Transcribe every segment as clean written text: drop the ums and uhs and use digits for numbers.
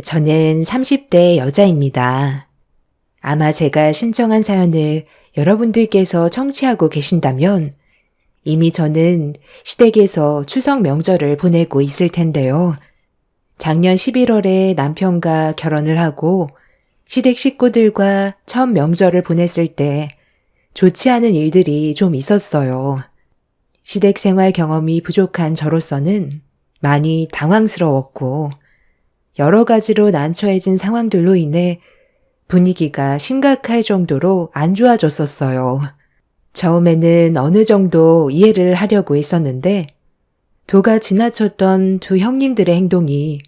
저는 30대 여자입니다. 아마 제가 신청한 사연을 여러분들께서 청취하고 계신다면 이미 저는 시댁에서 추석 명절을 보내고 있을 텐데요. 작년 11월에 남편과 결혼을 하고 시댁 식구들과 첫 명절을 보냈을 때 좋지 않은 일들이 좀 있었어요. 시댁 생활 경험이 부족한 저로서는 많이 당황스러웠고 여러 가지로 난처해진 상황들로 인해 분위기가 심각할 정도로 안 좋아졌었어요. 처음에는 어느 정도 이해를 하려고 했었는데 도가 지나쳤던 두 형님들의 행동이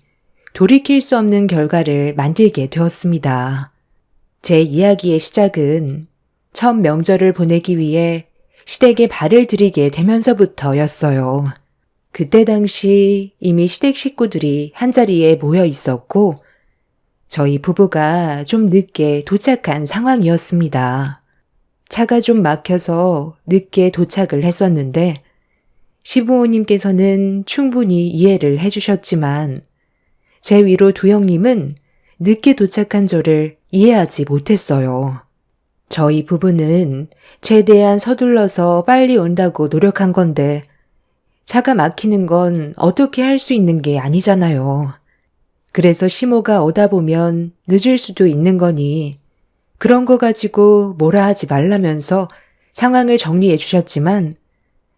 돌이킬 수 없는 결과를 만들게 되었습니다. 제 이야기의 시작은 첫 명절을 보내기 위해 시댁에 발을 들이게 되면서부터였어요. 그때 당시 이미 시댁 식구들이 한자리에 모여 있었고 저희 부부가 좀 늦게 도착한 상황이었습니다. 차가 좀 막혀서 늦게 도착을 했었는데 시부모님께서는 충분히 이해를 해주셨지만 제 위로 두 형님은 늦게 도착한 저를 이해하지 못했어요. 저희 부부는 최대한 서둘러서 빨리 온다고 노력한 건데 차가 막히는 건 어떻게 할 수 있는 게 아니잖아요. 그래서 시모가 오다 보면 늦을 수도 있는 거니 그런 거 가지고 뭐라 하지 말라면서 상황을 정리해 주셨지만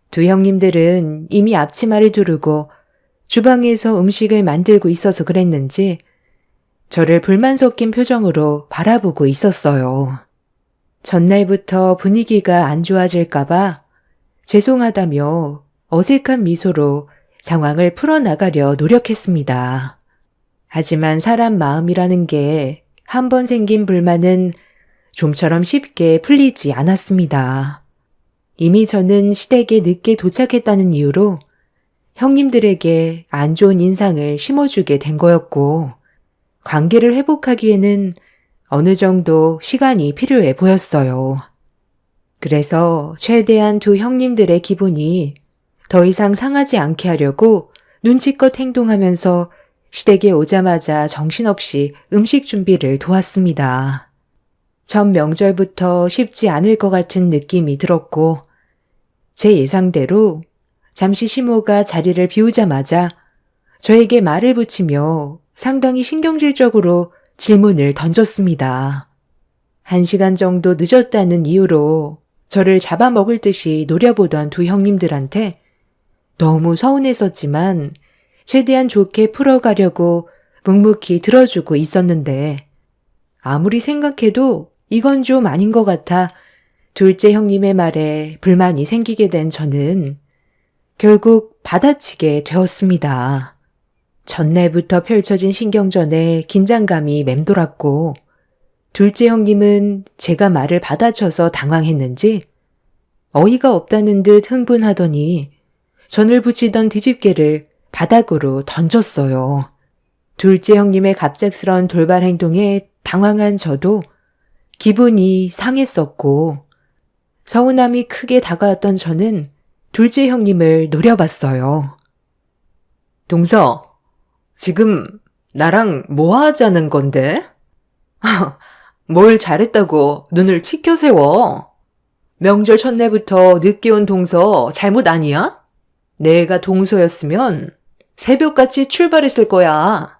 두 형님들은 이미 앞치마를 두르고 주방에서 음식을 만들고 있어서 그랬는지 저를 불만 섞인 표정으로 바라보고 있었어요. 전날부터 분위기가 안 좋아질까봐 죄송하다며 어색한 미소로 상황을 풀어나가려 노력했습니다. 하지만 사람 마음이라는 게 한 번 생긴 불만은 좀처럼 쉽게 풀리지 않았습니다. 이미 저는 시댁에 늦게 도착했다는 이유로 형님들에게 안 좋은 인상을 심어주게 된 거였고 관계를 회복하기에는 어느 정도 시간이 필요해 보였어요. 그래서 최대한 두 형님들의 기분이 더 이상 상하지 않게 하려고 눈치껏 행동하면서 시댁에 오자마자 정신없이 음식 준비를 도왔습니다. 첫 명절부터 쉽지 않을 것 같은 느낌이 들었고 제 예상대로 잠시 시모가 자리를 비우자마자 저에게 말을 붙이며 상당히 신경질적으로 질문을 던졌습니다. 1시간 정도 늦었다는 이유로 저를 잡아먹을 듯이 노려보던 두 형님들한테 너무 서운했었지만 최대한 좋게 풀어가려고 묵묵히 들어주고 있었는데 아무리 생각해도 이건 좀 아닌 것 같아 둘째 형님의 말에 불만이 생기게 된 저는 결국 받아치게 되었습니다. 전날부터 펼쳐진 신경전에 긴장감이 맴돌았고 둘째 형님은 제가 말을 받아쳐서 당황했는지 어이가 없다는 듯 흥분하더니 전을 붙이던 뒤집개를 바닥으로 던졌어요. 둘째 형님의 갑작스러운 돌발 행동에 당황한 저도 기분이 상했었고 서운함이 크게 다가왔던 저는 둘째 형님을 노려봤어요. 동서, 지금 나랑 뭐 하자는 건데? 뭘 잘했다고 눈을 치켜 세워. 명절 첫날부터 늦게 온 동서 잘못 아니야? 내가 동서였으면 새벽같이 출발했을 거야.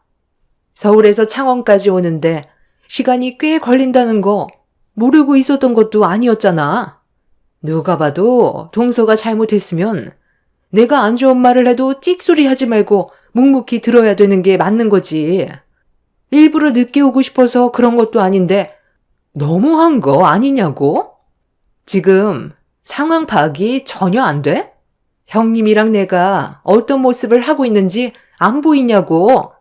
서울에서 창원까지 오는데 시간이 꽤 걸린다는 거 모르고 있었던 것도 아니었잖아. 누가 봐도 동서가 잘못했으면 내가 안 좋은 말을 해도 찍소리 하지 말고 묵묵히 들어야 되는 게 맞는 거지. 일부러 늦게 오고 싶어서 그런 것도 아닌데 너무한 거 아니냐고? 지금 상황 파악이 전혀 안 돼? 형님이랑 내가 어떤 모습을 하고 있는지 안 보이냐고.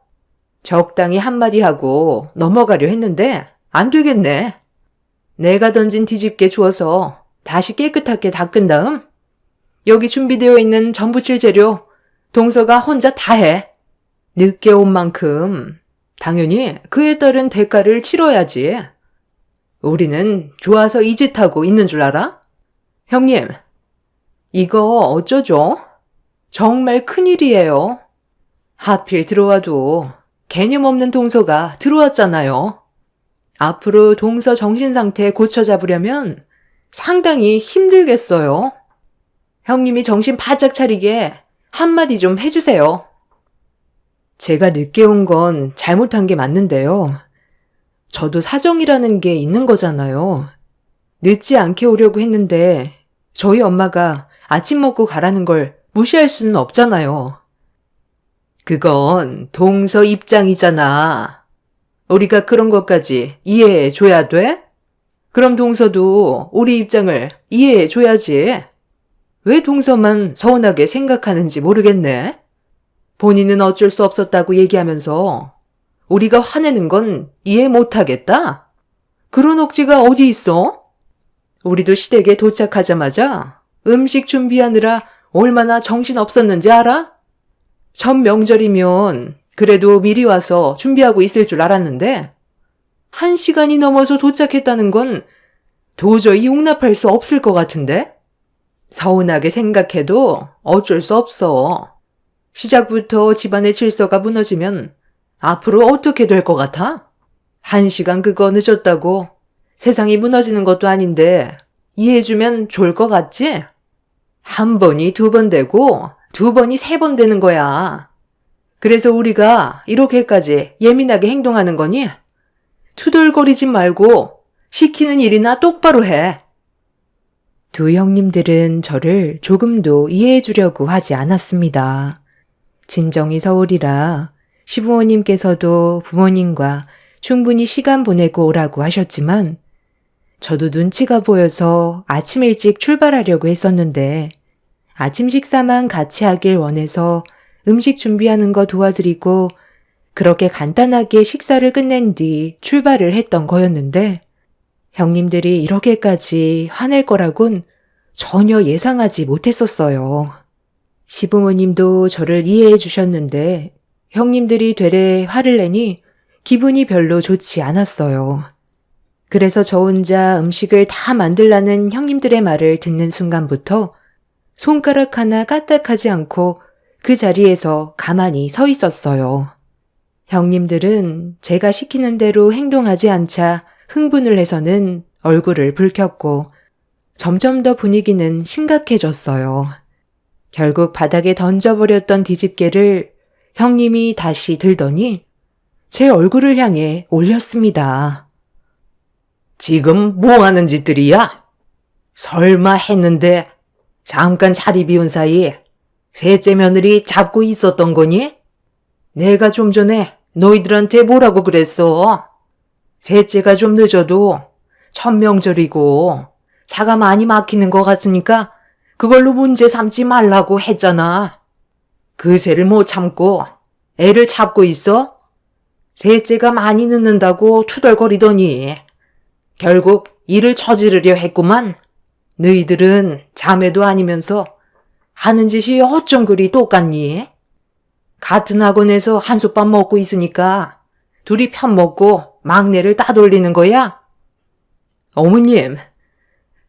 적당히 한마디 하고 넘어가려 했는데 안 되겠네. 내가 던진 뒤집개 주워서 다시 깨끗하게 닦은 다음 여기 준비되어 있는 전 부칠 재료 동서가 혼자 다 해. 늦게 온 만큼 당연히 그에 따른 대가를 치러야지. 우리는 좋아서 이 짓 하고 있는 줄 알아? 형님, 이거 어쩌죠? 정말 큰일이에요. 하필 들어와도 개념 없는 동서가 들어왔잖아요. 앞으로 동서 정신 상태 고쳐 잡으려면 상당히 힘들겠어요. 형님이 정신 바짝 차리게 한마디 좀 해주세요. 제가 늦게 온 건 잘못한 게 맞는데요. 저도 사정이라는 게 있는 거잖아요. 늦지 않게 오려고 했는데 저희 엄마가 아침 먹고 가라는 걸 무시할 수는 없잖아요. 그건 동서 입장이잖아. 우리가 그런 것까지 이해해 줘야 돼? 그럼 동서도 우리 입장을 이해해 줘야지. 왜 동서만 서운하게 생각하는지 모르겠네. 본인은 어쩔 수 없었다고 얘기하면서 우리가 화내는 건 이해 못하겠다? 그런 억지가 어디 있어? 우리도 시댁에 도착하자마자 음식 준비하느라 얼마나 정신 없었는지 알아? 첫 명절이면 그래도 미리 와서 준비하고 있을 줄 알았는데 1시간이 넘어서 도착했다는 건 도저히 용납할 수 없을 것 같은데? 서운하게 생각해도 어쩔 수 없어. 시작부터 집안의 질서가 무너지면 앞으로 어떻게 될 것 같아? 1시간 그거 늦었다고 세상이 무너지는 것도 아닌데 이해해주면 좋을 것 같지? 1번이 2번 되고 2번이 3번 되는 거야. 그래서 우리가 이렇게까지 예민하게 행동하는 거니? 투덜거리지 말고 시키는 일이나 똑바로 해. 두 형님들은 저를 조금도 이해해 주려고 하지 않았습니다. 친정이 서울이라 시부모님께서도 부모님과 충분히 시간 보내고 오라고 하셨지만 저도 눈치가 보여서 아침 일찍 출발하려고 했었는데 아침 식사만 같이 하길 원해서 음식 준비하는 거 도와드리고 그렇게 간단하게 식사를 끝낸 뒤 출발을 했던 거였는데 형님들이 이렇게까지 화낼 거라곤 전혀 예상하지 못했었어요. 시부모님도 저를 이해해 주셨는데 형님들이 되레 화를 내니 기분이 별로 좋지 않았어요. 그래서 저 혼자 음식을 다 만들라는 형님들의 말을 듣는 순간부터 손가락 하나 까딱하지 않고 그 자리에서 가만히 서 있었어요. 형님들은 제가 시키는 대로 행동하지 않자 흥분을 해서는 얼굴을 붉혔고 점점 더 분위기는 심각해졌어요. 결국 바닥에 던져버렸던 뒤집개를 형님이 다시 들더니 제 얼굴을 향해 올렸습니다. 지금 뭐 하는 짓들이야? 설마 했는데 잠깐 자리 비운 사이 셋째 며느리 잡고 있었던 거니? 내가 좀 전에 너희들한테 뭐라고 그랬어? 셋째가 좀 늦어도 첫 명절이고 차가 많이 막히는 것 같으니까 그걸로 문제 삼지 말라고 했잖아. 그새를 못 참고 애를 잡고 있어? 셋째가 많이 늦는다고 투덜거리더니 결국 일을 저지르려 했구만. 너희들은 자매도 아니면서 하는 짓이 어쩜 그리 똑같니? 같은 학원에서 한솥밥 먹고 있으니까 둘이 편먹고 막내를 따돌리는 거야? 어머님,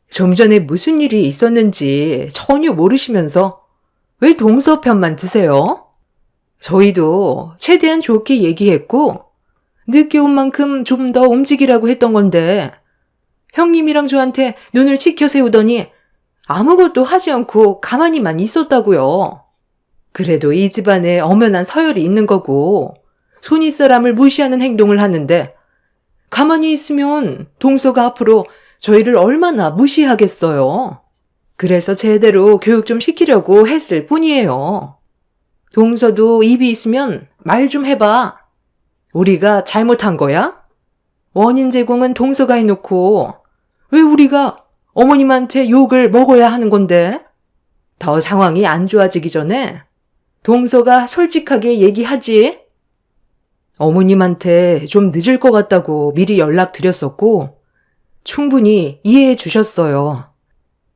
좀 전에 무슨 일이 있었는지 전혀 모르시면서 왜 동서 편만 드세요? 저희도 최대한 좋게 얘기했고 늦게 온 만큼 좀 더 움직이라고 했던 건데 형님이랑 저한테 눈을 치켜 세우더니 아무것도 하지 않고 가만히만 있었다고요. 그래도 이 집안에 엄연한 서열이 있는 거고 손윗사람을 무시하는 행동을 하는데 가만히 있으면 동서가 앞으로 저희를 얼마나 무시하겠어요. 그래서 제대로 교육 좀 시키려고 했을 뿐이에요. 동서도 입이 있으면 말 좀 해봐. 우리가 잘못한 거야? 원인 제공은 동서가 해놓고 왜 우리가 어머님한테 욕을 먹어야 하는 건데? 더 상황이 안 좋아지기 전에 동서가 솔직하게 얘기하지. 어머님한테 좀 늦을 것 같다고 미리 연락드렸었고 충분히 이해해 주셨어요.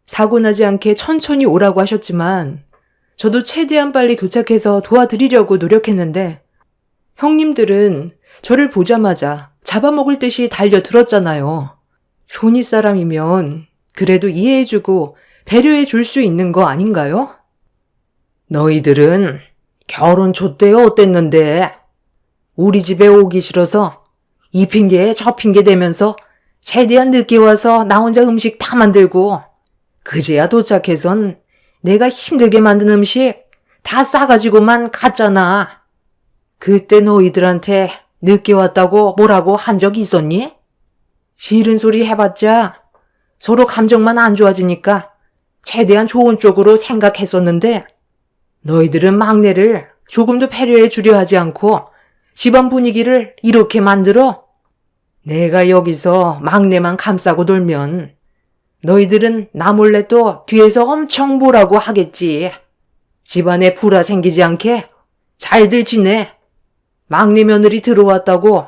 사고 나지 않게 천천히 오라고 하셨지만 저도 최대한 빨리 도착해서 도와드리려고 노력했는데 형님들은 저를 보자마자 잡아먹을 듯이 달려들었잖아요. 손윗사람이면 그래도 이해해주고 배려해줄 수 있는 거 아닌가요? 너희들은 결혼 좆대 어땠는데? 우리 집에 오기 싫어서 이 핑계에 저 핑계 대면서 최대한 늦게 와서 나 혼자 음식 다 만들고 그제야 도착해선 내가 힘들게 만든 음식 다 싸가지고만 갔잖아. 그때 너희들한테 늦게 왔다고 뭐라고 한 적 있었니? 싫은 소리 해봤자 서로 감정만 안 좋아지니까 최대한 좋은 쪽으로 생각했었는데 너희들은 막내를 조금도 배려해 주려 하지 않고 집안 분위기를 이렇게 만들어? 내가 여기서 막내만 감싸고 놀면 너희들은 나 몰래 또 뒤에서 엄청 뭐라고 하겠지. 집안에 불화 생기지 않게 잘들 지내. 막내 며느리 들어왔다고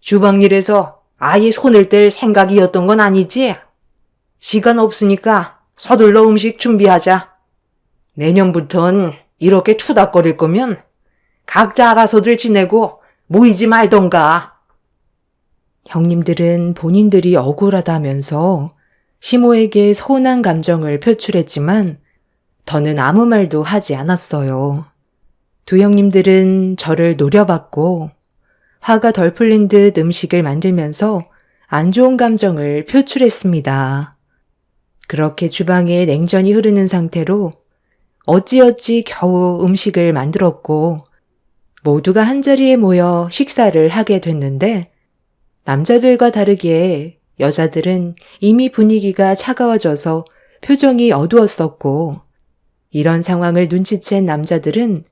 주방일에서 아예 손을 뗄 생각이었던 건 아니지? 시간 없으니까 서둘러 음식 준비하자. 내년부턴 이렇게 투닥거릴 거면 각자 알아서들 지내고 모이지 말던가. 형님들은 본인들이 억울하다면서 시모에게 서운한 감정을 표출했지만 더는 아무 말도 하지 않았어요. 두 형님들은 저를 노려봤고 화가 덜 풀린 듯 음식을 만들면서 안 좋은 감정을 표출했습니다. 그렇게 주방에 냉전이 흐르는 상태로 어찌어찌 겨우 음식을 만들었고 모두가 한자리에 모여 식사를 하게 됐는데 남자들과 다르게 여자들은 이미 분위기가 차가워져서 표정이 어두웠었고 이런 상황을 눈치챈 남자들은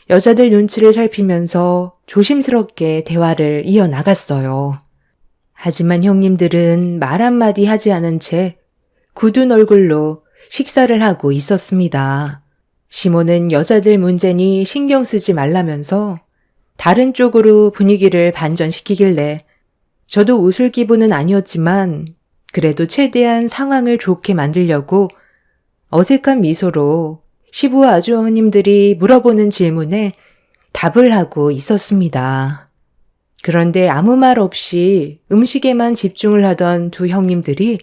여자들 눈치를 살피면서 조심스럽게 대화를 이어나갔어요. 하지만 형님들은 말 한마디 하지 않은 채 굳은 얼굴로 식사를 하고 있었습니다. 시모는 여자들 문제니 신경 쓰지 말라면서 다른 쪽으로 분위기를 반전시키길래 저도 웃을 기분은 아니었지만 그래도 최대한 상황을 좋게 만들려고 어색한 미소로 시부와 아주어머님들이 물어보는 질문에 답을 하고 있었습니다. 그런데 아무 말 없이 음식에만 집중을 하던 두 형님들이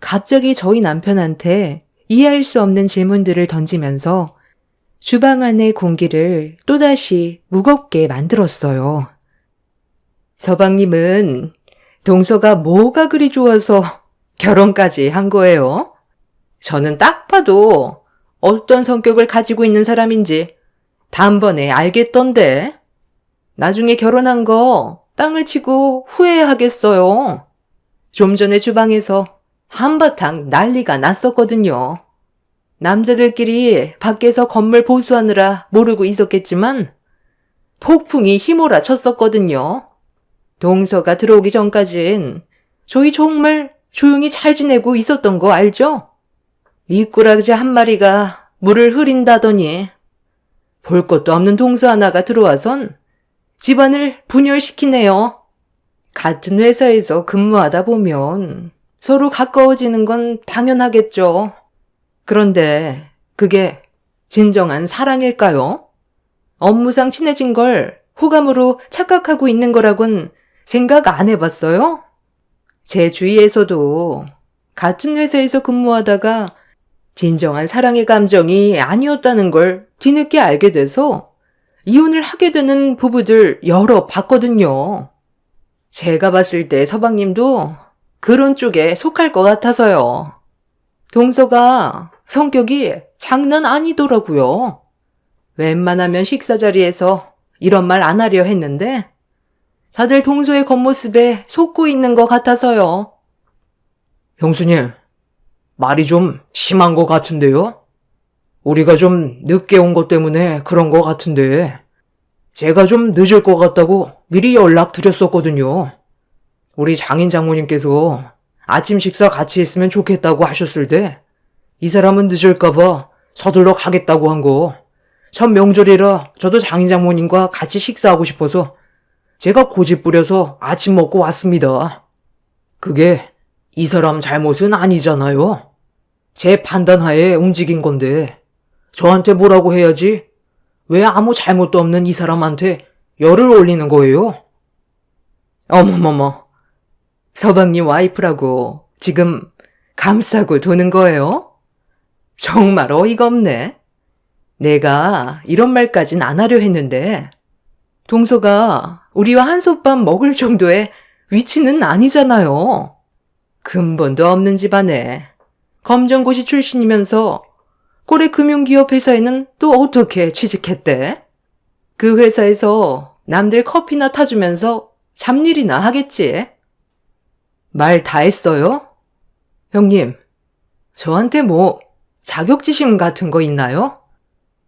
갑자기 저희 남편한테 이해할 수 없는 질문들을 던지면서 주방 안의 공기를 또다시 무겁게 만들었어요. 서방님은 동서가 뭐가 그리 좋아서 결혼까지 한 거예요? 저는 딱 봐도 어떤 성격을 가지고 있는 사람인지 단번에 알겠던데. 나중에 결혼한 거 땅을 치고 후회하겠어요. 좀 전에 주방에서 한바탕 난리가 났었거든요. 남자들끼리 밖에서 건물 보수하느라 모르고 있었겠지만 폭풍이 휘몰아 쳤었거든요. 동서가 들어오기 전까진 저희 정말 조용히 잘 지내고 있었던 거 알죠? 미꾸라지 한 마리가 물을 흐린다더니 볼 것도 없는 동서 하나가 들어와선 집안을 분열시키네요. 같은 회사에서 근무하다 보면 서로 가까워지는 건 당연하겠죠. 그런데 그게 진정한 사랑일까요? 업무상 친해진 걸 호감으로 착각하고 있는 거라곤 생각 안 해봤어요? 제 주위에서도 같은 회사에서 근무하다가 진정한 사랑의 감정이 아니었다는 걸 뒤늦게 알게 돼서 이혼을 하게 되는 부부들 여러 봤거든요. 제가 봤을 때 서방님도 그런 쪽에 속할 것 같아서요. 동서가 성격이 장난 아니더라고요. 웬만하면 식사 자리에서 이런 말 안 하려 했는데 다들 동서의 겉모습에 속고 있는 것 같아서요. 형수님, 말이 좀 심한 것 같은데요? 우리가 좀 늦게 온 것 때문에 그런 것 같은데 제가 좀 늦을 것 같다고 미리 연락드렸었거든요. 우리 장인 장모님께서 아침 식사 같이 했으면 좋겠다고 하셨을 때 이 사람은 늦을까봐 서둘러 가겠다고 한 거. 첫 명절이라 저도 장인 장모님과 같이 식사하고 싶어서 제가 고집 부려서 아침 먹고 왔습니다. 그게 이 사람 잘못은 아니잖아요. 제 판단하에 움직인 건데 저한테 뭐라고 해야지 왜 아무 잘못도 없는 이 사람한테 열을 올리는 거예요? 어머머머, 서방님 와이프라고 지금 감싸고 도는 거예요? 정말 어이가 없네. 내가 이런 말까진 안 하려 했는데 동서가 우리와 한솥밥 먹을 정도의 위치는 아니잖아요. 근본도 없는 집안에 검정고시 출신이면서 고래 금융기업 회사에는 또 어떻게 취직했대? 그 회사에서 남들 커피나 타주면서 잡일이나 하겠지. 말 다 했어요? 형님, 저한테 뭐 자격지심 같은 거 있나요?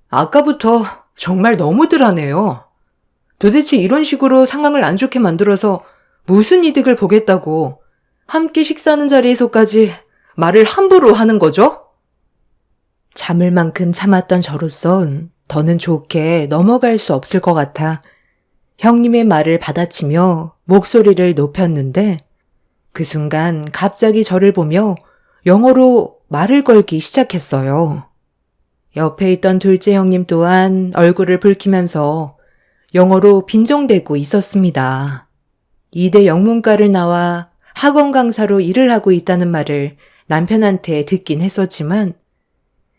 아까부터 정말 너무들 하네요. 도대체 이런 식으로 상황을 안 좋게 만들어서 무슨 이득을 보겠다고 함께 식사하는 자리에서까지 말을 함부로 하는 거죠? 참을 만큼 참았던 저로선 더는 좋게 넘어갈 수 없을 것 같아 형님의 말을 받아치며 목소리를 높였는데 그 순간 갑자기 저를 보며 영어로 말을 걸기 시작했어요. 옆에 있던 둘째 형님 또한 얼굴을 붉히면서 영어로 빈정대고 있었습니다. 이대 영문과를 나와 학원 강사로 일을 하고 있다는 말을 남편한테 듣긴 했었지만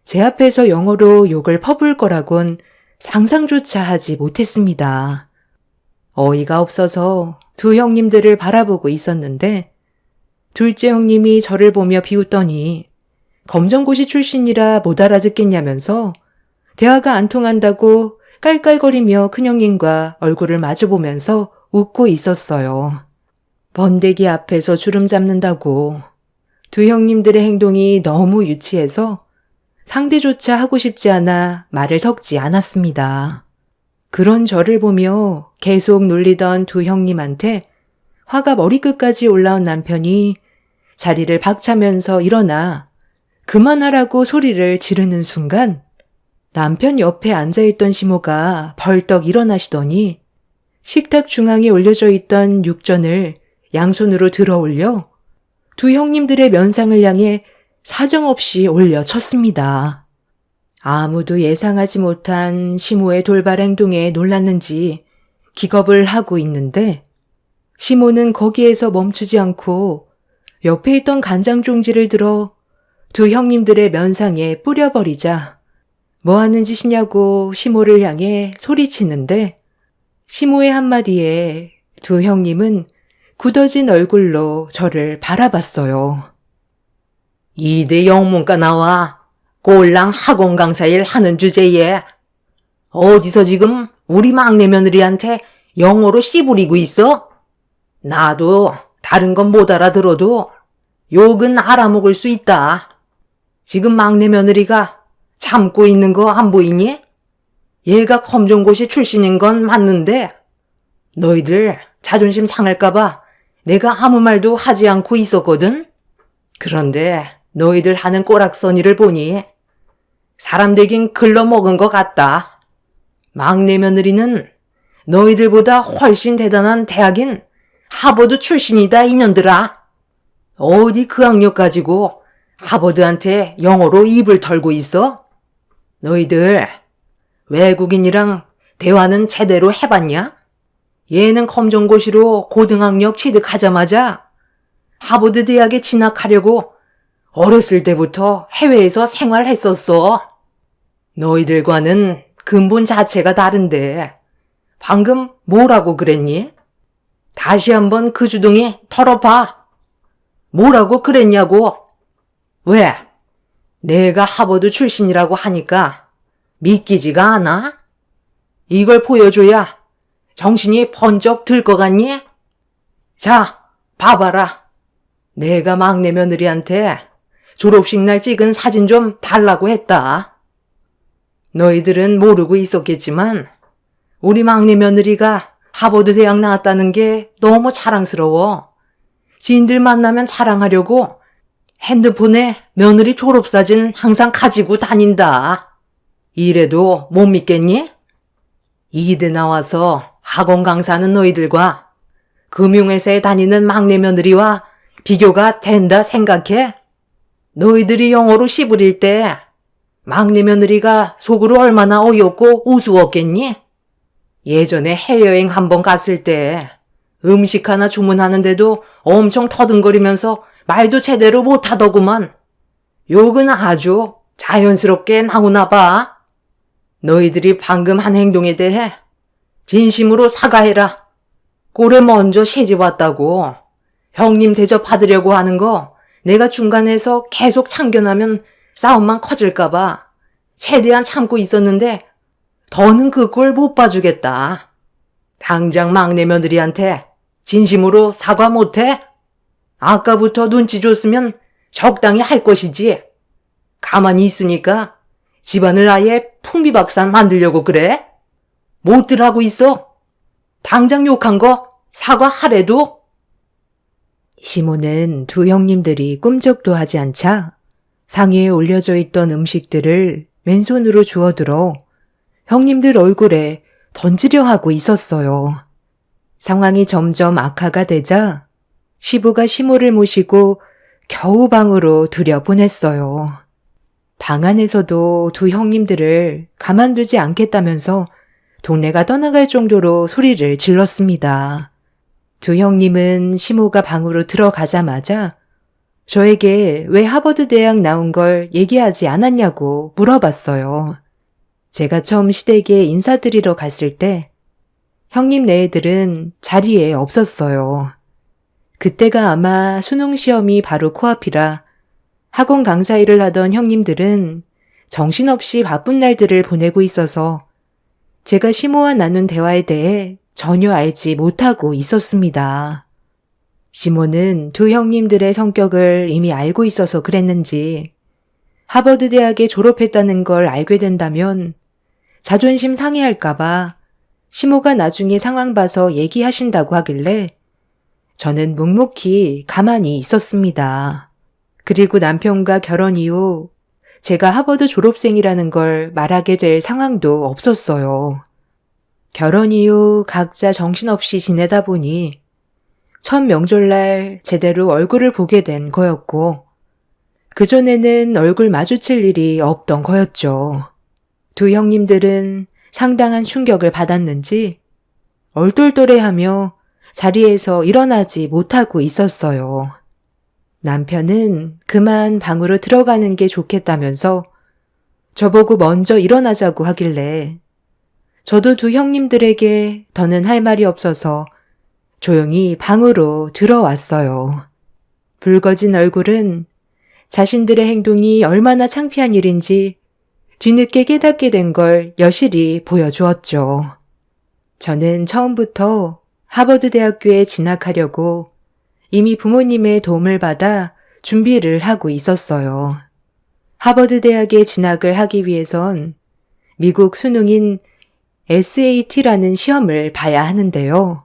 제 앞에서 영어로 욕을 퍼부을 거라곤 상상조차 하지 못했습니다. 어이가 없어서 두 형님들을 바라보고 있었는데 둘째 형님이 저를 보며 비웃더니 검정고시 출신이라 못 알아듣겠냐면서 대화가 안 통한다고 깔깔거리며 큰형님과 얼굴을 마주보면서 웃고 있었어요. 번데기 앞에서 주름 잡는다고 두 형님들의 행동이 너무 유치해서 상대조차 하고 싶지 않아 말을 섞지 않았습니다. 그런 저를 보며 계속 놀리던 두 형님한테 화가 머리끝까지 올라온 남편이 자리를 박차면서 일어나 그만하라고 소리를 지르는 순간 남편 옆에 앉아있던 시모가 벌떡 일어나시더니 식탁 중앙에 올려져 있던 육전을 양손으로 들어 올려 두 형님들의 면상을 향해 사정없이 올려쳤습니다. 아무도 예상하지 못한 시모의 돌발 행동에 놀랐는지 기겁을 하고 있는데 시모는 거기에서 멈추지 않고 옆에 있던 간장 종지를 들어 두 형님들의 면상에 뿌려버리자 뭐 하는 짓이냐고 시모를 향해 소리치는데 시모의 한마디에 두 형님은 굳어진 얼굴로 저를 바라봤어요. 이대 영문과 나와 꼴랑 학원 강사 일 하는 주제에 어디서 지금 우리 막내 며느리한테 영어로 씨부리고 있어? 나도 다른 건 못 알아들어도 욕은 알아먹을 수 있다. 지금 막내 며느리가 참고 있는 거 안 보이니? 얘가 검정고시 출신인 건 맞는데 너희들 자존심 상할까봐 내가 아무 말도 하지 않고 있었거든? 그런데 너희들 하는 꼬락서니를 보니 사람 되긴 글러먹은 것 같다. 막내 며느리는 너희들보다 훨씬 대단한 대학인 하버드 출신이다 이년들아. 어디 그 학력 가지고 하버드한테 영어로 입을 털고 있어? 너희들 외국인이랑 대화는 제대로 해봤냐? 얘는 검정고시로 고등학력 취득하자마자 하버드 대학에 진학하려고 어렸을 때부터 해외에서 생활했었어. 너희들과는 근본 자체가 다른데 방금 뭐라고 그랬니? 다시 한번 그 주둥이 털어봐. 뭐라고 그랬냐고? 왜? 내가 하버드 출신이라고 하니까 믿기지가 않아? 이걸 보여줘야 정신이 번쩍 들 것 같니? 자, 봐봐라. 내가 막내 며느리한테 졸업식 날 찍은 사진 좀 달라고 했다. 너희들은 모르고 있었겠지만 우리 막내 며느리가 하버드 대학 나왔다는 게 너무 자랑스러워. 지인들 만나면 자랑하려고 핸드폰에 며느리 졸업사진 항상 가지고 다닌다. 이래도 못 믿겠니? 이대 나와서 학원 강사하는 너희들과 금융회사에 다니는 막내 며느리와 비교가 된다 생각해? 너희들이 영어로 씨부릴 때 막내 며느리가 속으로 얼마나 어이없고 우스웠겠니? 예전에 해외여행 한번 갔을 때 음식 하나 주문하는데도 엄청 터듬거리면서 말도 제대로 못하더구만. 욕은 아주 자연스럽게 나오나 봐. 너희들이 방금 한 행동에 대해 진심으로 사과해라. 꼴에 먼저 시집 왔다고. 형님 대접 받으려고 하는 거 내가 중간에서 계속 참견하면 싸움만 커질까봐 최대한 참고 있었는데 더는 그 꼴 못 봐주겠다. 당장 막내 며느리한테 진심으로 사과 못해? 아까부터 눈치 줬으면 적당히 할 것이지. 가만히 있으니까 집안을 아예 풍비박산 만들려고 그래? 못들 하고 있어. 당장 욕한 거 사과하래도. 시모는 두 형님들이 꿈쩍도 하지 않자 상의에 올려져 있던 음식들을 맨손으로 주워들어 형님들 얼굴에 던지려 하고 있었어요. 상황이 점점 악화가 되자 시부가 시모를 모시고 겨우 방으로 들여보냈어요. 방 안에서도 두 형님들을 가만두지 않겠다면서 동네가 떠나갈 정도로 소리를 질렀습니다. 두 형님은 시모가 방으로 들어가자마자 저에게 왜 하버드 대학 나온 걸 얘기하지 않았냐고 물어봤어요. 제가 처음 시댁에 인사드리러 갔을 때 형님 네애들은 자리에 없었어요. 그때가 아마 수능 시험이 바로 코앞이라 학원 강사 일을 하던 형님들은 정신없이 바쁜 날들을 보내고 있어서 제가 시모와 나눈 대화에 대해 전혀 알지 못하고 있었습니다. 시모는 두 형님들의 성격을 이미 알고 있어서 그랬는지 하버드 대학에 졸업했다는 걸 알게 된다면 자존심 상해할까봐 시모가 나중에 상황 봐서 얘기하신다고 하길래 저는 묵묵히 가만히 있었습니다. 그리고 남편과 결혼 이후 제가 하버드 졸업생이라는 걸 말하게 될 상황도 없었어요. 결혼 이후 각자 정신없이 지내다 보니 첫 명절날 제대로 얼굴을 보게 된 거였고 그전에는 얼굴 마주칠 일이 없던 거였죠. 두 형님들은 상당한 충격을 받았는지 얼떨떨해하며 자리에서 일어나지 못하고 있었어요. 남편은 그만 방으로 들어가는 게 좋겠다면서 저보고 먼저 일어나자고 하길래 저도 두 형님들에게 더는 할 말이 없어서 조용히 방으로 들어왔어요. 붉어진 얼굴은 자신들의 행동이 얼마나 창피한 일인지 뒤늦게 깨닫게 된 걸 여실히 보여주었죠. 저는 처음부터 하버드 대학교에 진학하려고 이미 부모님의 도움을 받아 준비를 하고 있었어요. 하버드 대학에 진학을 하기 위해선 미국 수능인 SAT라는 시험을 봐야 하는데요.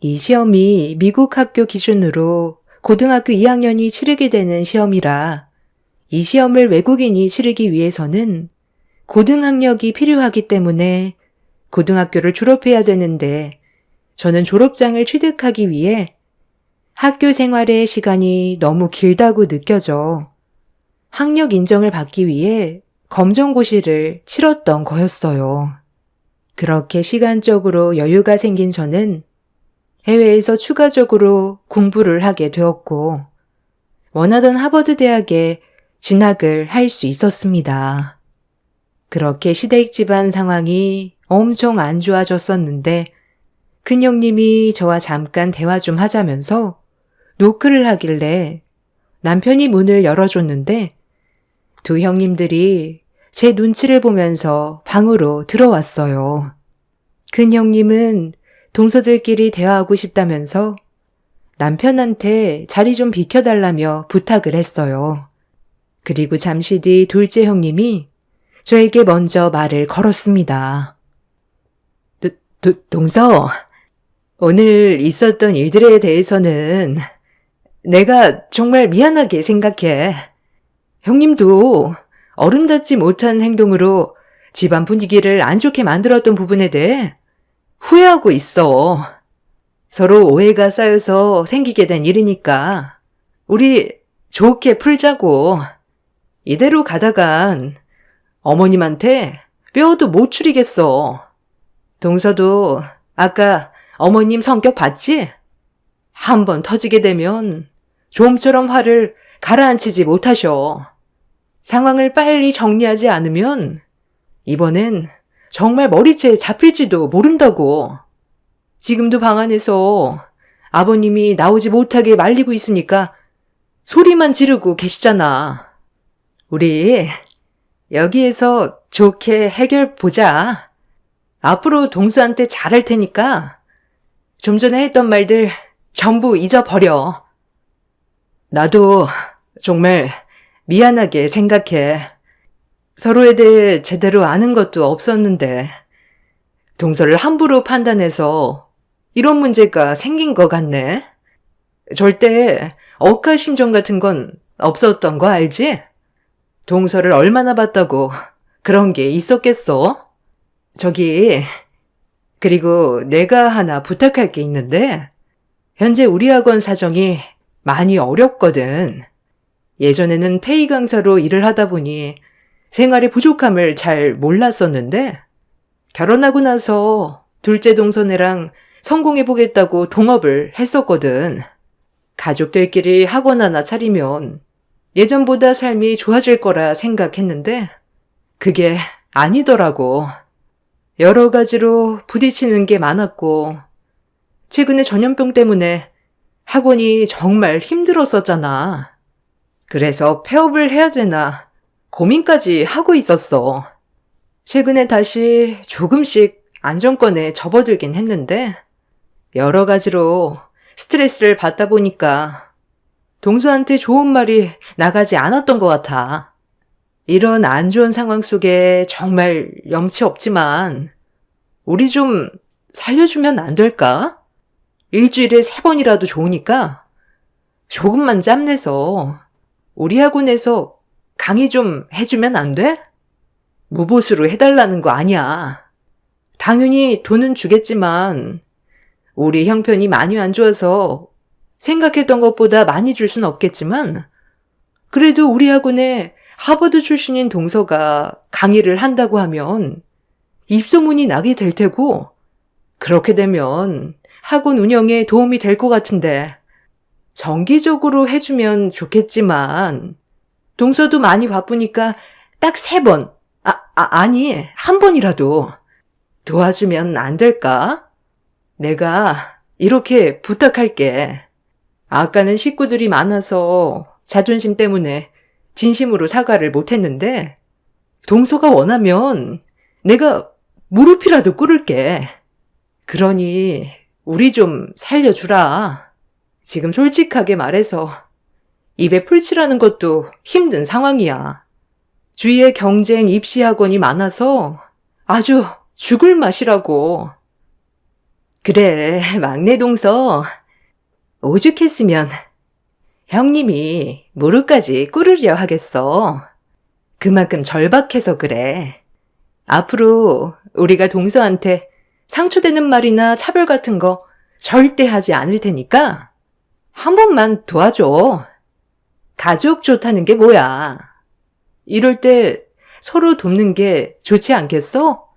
이 시험이 미국 학교 기준으로 고등학교 2학년이 치르게 되는 시험이라 이 시험을 외국인이 치르기 위해서는 고등학력이 필요하기 때문에 고등학교를 졸업해야 되는데 저는 졸업장을 취득하기 위해 학교 생활의 시간이 너무 길다고 느껴져 학력 인정을 받기 위해 검정고시를 치렀던 거였어요. 그렇게 시간적으로 여유가 생긴 저는 해외에서 추가적으로 공부를 하게 되었고 원하던 하버드 대학에 진학을 할 수 있었습니다. 그렇게 시댁 집안 상황이 엄청 안 좋아졌었는데 큰형님이 저와 잠깐 대화 좀 하자면서 노크를 하길래 남편이 문을 열어줬는데 두 형님들이 제 눈치를 보면서 방으로 들어왔어요. 큰형님은 동서들끼리 대화하고 싶다면서 남편한테 자리 좀 비켜달라며 부탁을 했어요. 그리고 잠시 뒤 둘째 형님이 저에게 먼저 말을 걸었습니다. 동서, 오늘 있었던 일들에 대해서는 내가 정말 미안하게 생각해. 형님도 어른답지 못한 행동으로 집안 분위기를 안 좋게 만들었던 부분에 대해 후회하고 있어. 서로 오해가 쌓여서 생기게 된 일이니까 우리 좋게 풀자고. 이대로 가다간 어머님한테 뼈도 못 추리겠어. 동서도 아까 어머님 성격 봤지? 한번 터지게 되면 좀처럼 화를 가라앉히지 못하셔. 상황을 빨리 정리하지 않으면 이번엔 정말 머리채 잡힐지도 모른다고. 지금도 방 안에서 아버님이 나오지 못하게 말리고 있으니까 소리만 지르고 계시잖아. 우리 여기에서 좋게 해결 보자. 앞으로 동수한테 잘할 테니까 좀 전에 했던 말들 전부 잊어버려. 나도 정말 미안하게 생각해. 서로에 대해 제대로 아는 것도 없었는데 동서를 함부로 판단해서 이런 문제가 생긴 것 같네. 절대 억하심정 같은 건 없었던 거 알지? 동서를 얼마나 봤다고 그런 게 있었겠어? 그리고 내가 하나 부탁할 게 있는데 현재 우리 학원 사정이 많이 어렵거든. 예전에는 폐의 강사로 일을 하다 보니 생활의 부족함을 잘 몰랐었는데 결혼하고 나서 둘째 동서네랑 성공해보겠다고 동업을 했었거든. 가족들끼리 학원 하나 차리면 예전보다 삶이 좋아질 거라 생각했는데 그게 아니더라고. 여러 가지로 부딪히는 게 많았고 최근에 전염병 때문에 학원이 정말 힘들었었잖아. 그래서 폐업을 해야 되나 고민까지 하고 있었어. 최근에 다시 조금씩 안정권에 접어들긴 했는데 여러 가지로 스트레스를 받다 보니까 동수한테 좋은 말이 나가지 않았던 것 같아. 이런 안 좋은 상황 속에 정말 염치 없지만 우리 좀 살려주면 안 될까? 일주일에 3번이라도 좋으니까 조금만 짬내서 우리 학원에서 강의 좀 해주면 안 돼? 무보수로 해달라는 거 아니야. 당연히 돈은 주겠지만 우리 형편이 많이 안 좋아서 생각했던 것보다 많이 줄 순 없겠지만 그래도 우리 학원에 하버드 출신인 동서가 강의를 한다고 하면 입소문이 나게 될 테고 그렇게 되면 학원 운영에 도움이 될 것 같은데 정기적으로 해주면 좋겠지만 동서도 많이 바쁘니까 딱 3번, 아니 1번이라도 도와주면 안 될까? 내가 이렇게 부탁할게. 아까는 식구들이 많아서 자존심 때문에 진심으로 사과를 못했는데 동서가 원하면 내가 무릎이라도 꿇을게. 그러니 우리 좀 살려주라. 지금 솔직하게 말해서 입에 풀칠하는 것도 힘든 상황이야. 주위에 경쟁 입시 학원이 많아서 아주 죽을 맛이라고. 그래, 막내 동서. 오죽했으면 형님이 무릎까지 꿇으려 하겠어. 그만큼 절박해서 그래. 앞으로 우리가 동서한테 상처되는 말이나 차별 같은 거 절대 하지 않을 테니까 한 번만 도와줘. 가족 좋다는 게 뭐야. 이럴 때 서로 돕는 게 좋지 않겠어?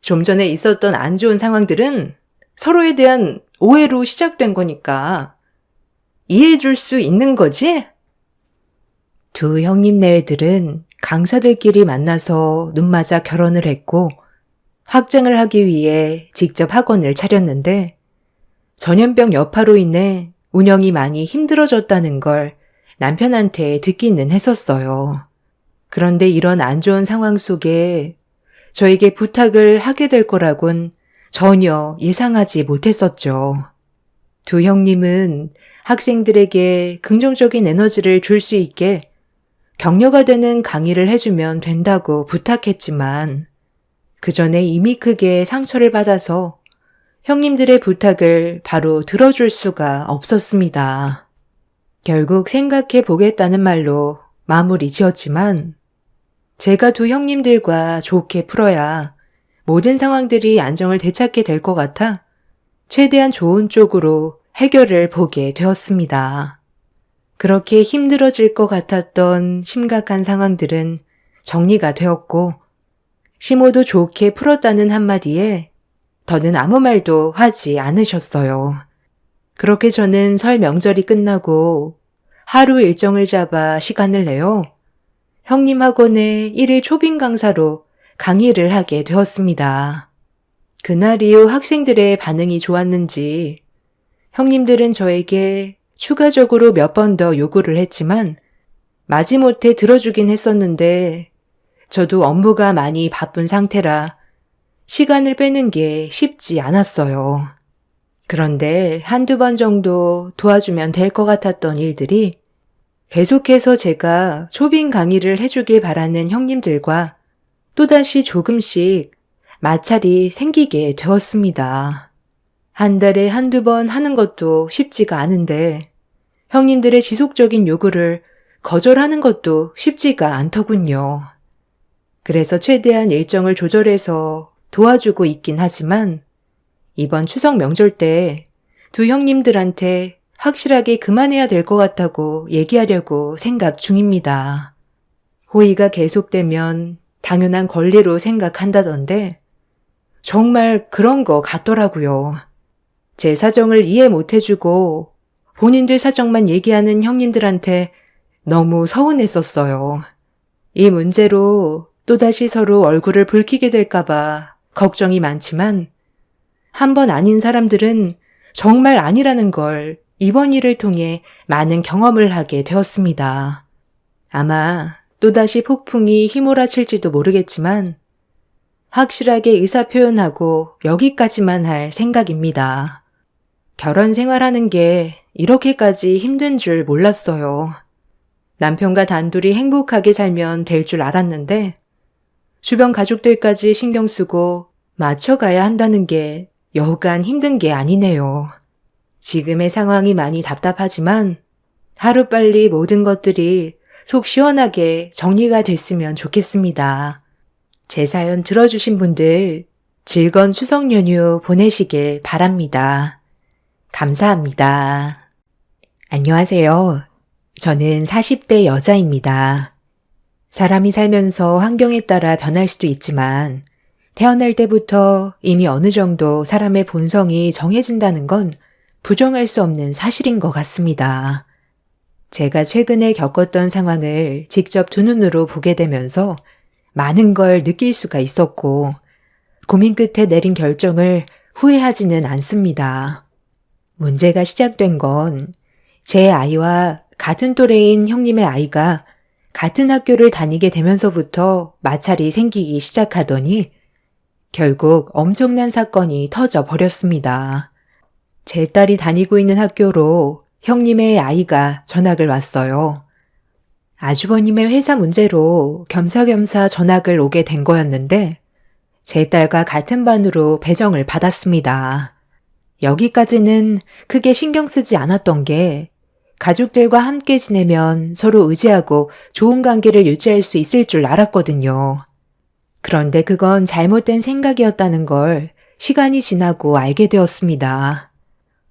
좀 전에 있었던 안 좋은 상황들은 서로에 대한 오해로 시작된 거니까 이해해 줄 수 있는 거지? 두 형님네들은 강사들끼리 만나서 눈맞아 결혼을 했고 확장을 하기 위해 직접 학원을 차렸는데 전염병 여파로 인해 운영이 많이 힘들어졌다는 걸 남편한테 듣기는 했었어요. 그런데 이런 안 좋은 상황 속에 저에게 부탁을 하게 될 거라곤 전혀 예상하지 못했었죠. 두 형님은 학생들에게 긍정적인 에너지를 줄 수 있게 격려가 되는 강의를 해주면 된다고 부탁했지만 그 전에 이미 크게 상처를 받아서 형님들의 부탁을 바로 들어줄 수가 없었습니다. 결국 생각해 보겠다는 말로 마무리 지었지만 제가 두 형님들과 좋게 풀어야 모든 상황들이 안정을 되찾게 될 것 같아 최대한 좋은 쪽으로 해결을 보게 되었습니다. 그렇게 힘들어질 것 같았던 심각한 상황들은 정리가 되었고 시모도 좋게 풀었다는 한마디에 더는 아무 말도 하지 않으셨어요. 그렇게 저는 설 명절이 끝나고 하루 일정을 잡아 시간을 내어 형님 학원에 1일 초빙 강사로 강의를 하게 되었습니다. 그날 이후 학생들의 반응이 좋았는지 형님들은 저에게 추가적으로 몇 번 더 요구를 했지만 마지못해 들어주긴 했었는데 저도 업무가 많이 바쁜 상태라 시간을 빼는 게 쉽지 않았어요. 그런데 한두 번 정도 도와주면 될 것 같았던 일들이 계속해서 제가 초빙 강의를 해주길 바라는 형님들과 또다시 조금씩 마찰이 생기게 되었습니다. 한 달에 한두 번 하는 것도 쉽지가 않은데 형님들의 지속적인 요구를 거절하는 것도 쉽지가 않더군요. 그래서 최대한 일정을 조절해서 도와주고 있긴 하지만 이번 추석 명절 때 두 형님들한테 확실하게 그만해야 될 것 같다고 얘기하려고 생각 중입니다. 호의가 계속되면 당연한 권리로 생각한다던데 정말 그런 거 같더라고요. 제 사정을 이해 못 해주고 본인들 사정만 얘기하는 형님들한테 너무 서운했었어요. 이 문제로 또다시 서로 얼굴을 붉히게 될까봐 걱정이 많지만 한 번 아닌 사람들은 정말 아니라는 걸 이번 일을 통해 많은 경험을 하게 되었습니다. 아마 또다시 폭풍이 휘몰아칠지도 모르겠지만 확실하게 의사 표현하고 여기까지만 할 생각입니다. 결혼 생활하는 게 이렇게까지 힘든 줄 몰랐어요. 남편과 단둘이 행복하게 살면 될 줄 알았는데 주변 가족들까지 신경 쓰고 맞춰가야 한다는 게 여간 힘든 게 아니네요. 지금의 상황이 많이 답답하지만 하루빨리 모든 것들이 속 시원하게 정리가 됐으면 좋겠습니다. 제 사연 들어주신 분들 즐거운 추석 연휴 보내시길 바랍니다. 감사합니다. 안녕하세요. 저는 40대 여자입니다. 사람이 살면서 환경에 따라 변할 수도 있지만 태어날 때부터 이미 어느 정도 사람의 본성이 정해진다는 건 부정할 수 없는 사실인 것 같습니다. 제가 최근에 겪었던 상황을 직접 두 눈으로 보게 되면서 많은 걸 느낄 수가 있었고 고민 끝에 내린 결정을 후회하지는 않습니다. 문제가 시작된 건 제 아이와 같은 또래인 형님의 아이가 같은 학교를 다니게 되면서부터 마찰이 생기기 시작하더니 결국 엄청난 사건이 터져 버렸습니다. 제 딸이 다니고 있는 학교로 형님의 아이가 전학을 왔어요. 아주버님의 회사 문제로 겸사겸사 전학을 오게 된 거였는데 제 딸과 같은 반으로 배정을 받았습니다. 여기까지는 크게 신경 쓰지 않았던 게 가족들과 함께 지내면 서로 의지하고 좋은 관계를 유지할 수 있을 줄 알았거든요. 그런데 그건 잘못된 생각이었다는 걸 시간이 지나고 알게 되었습니다.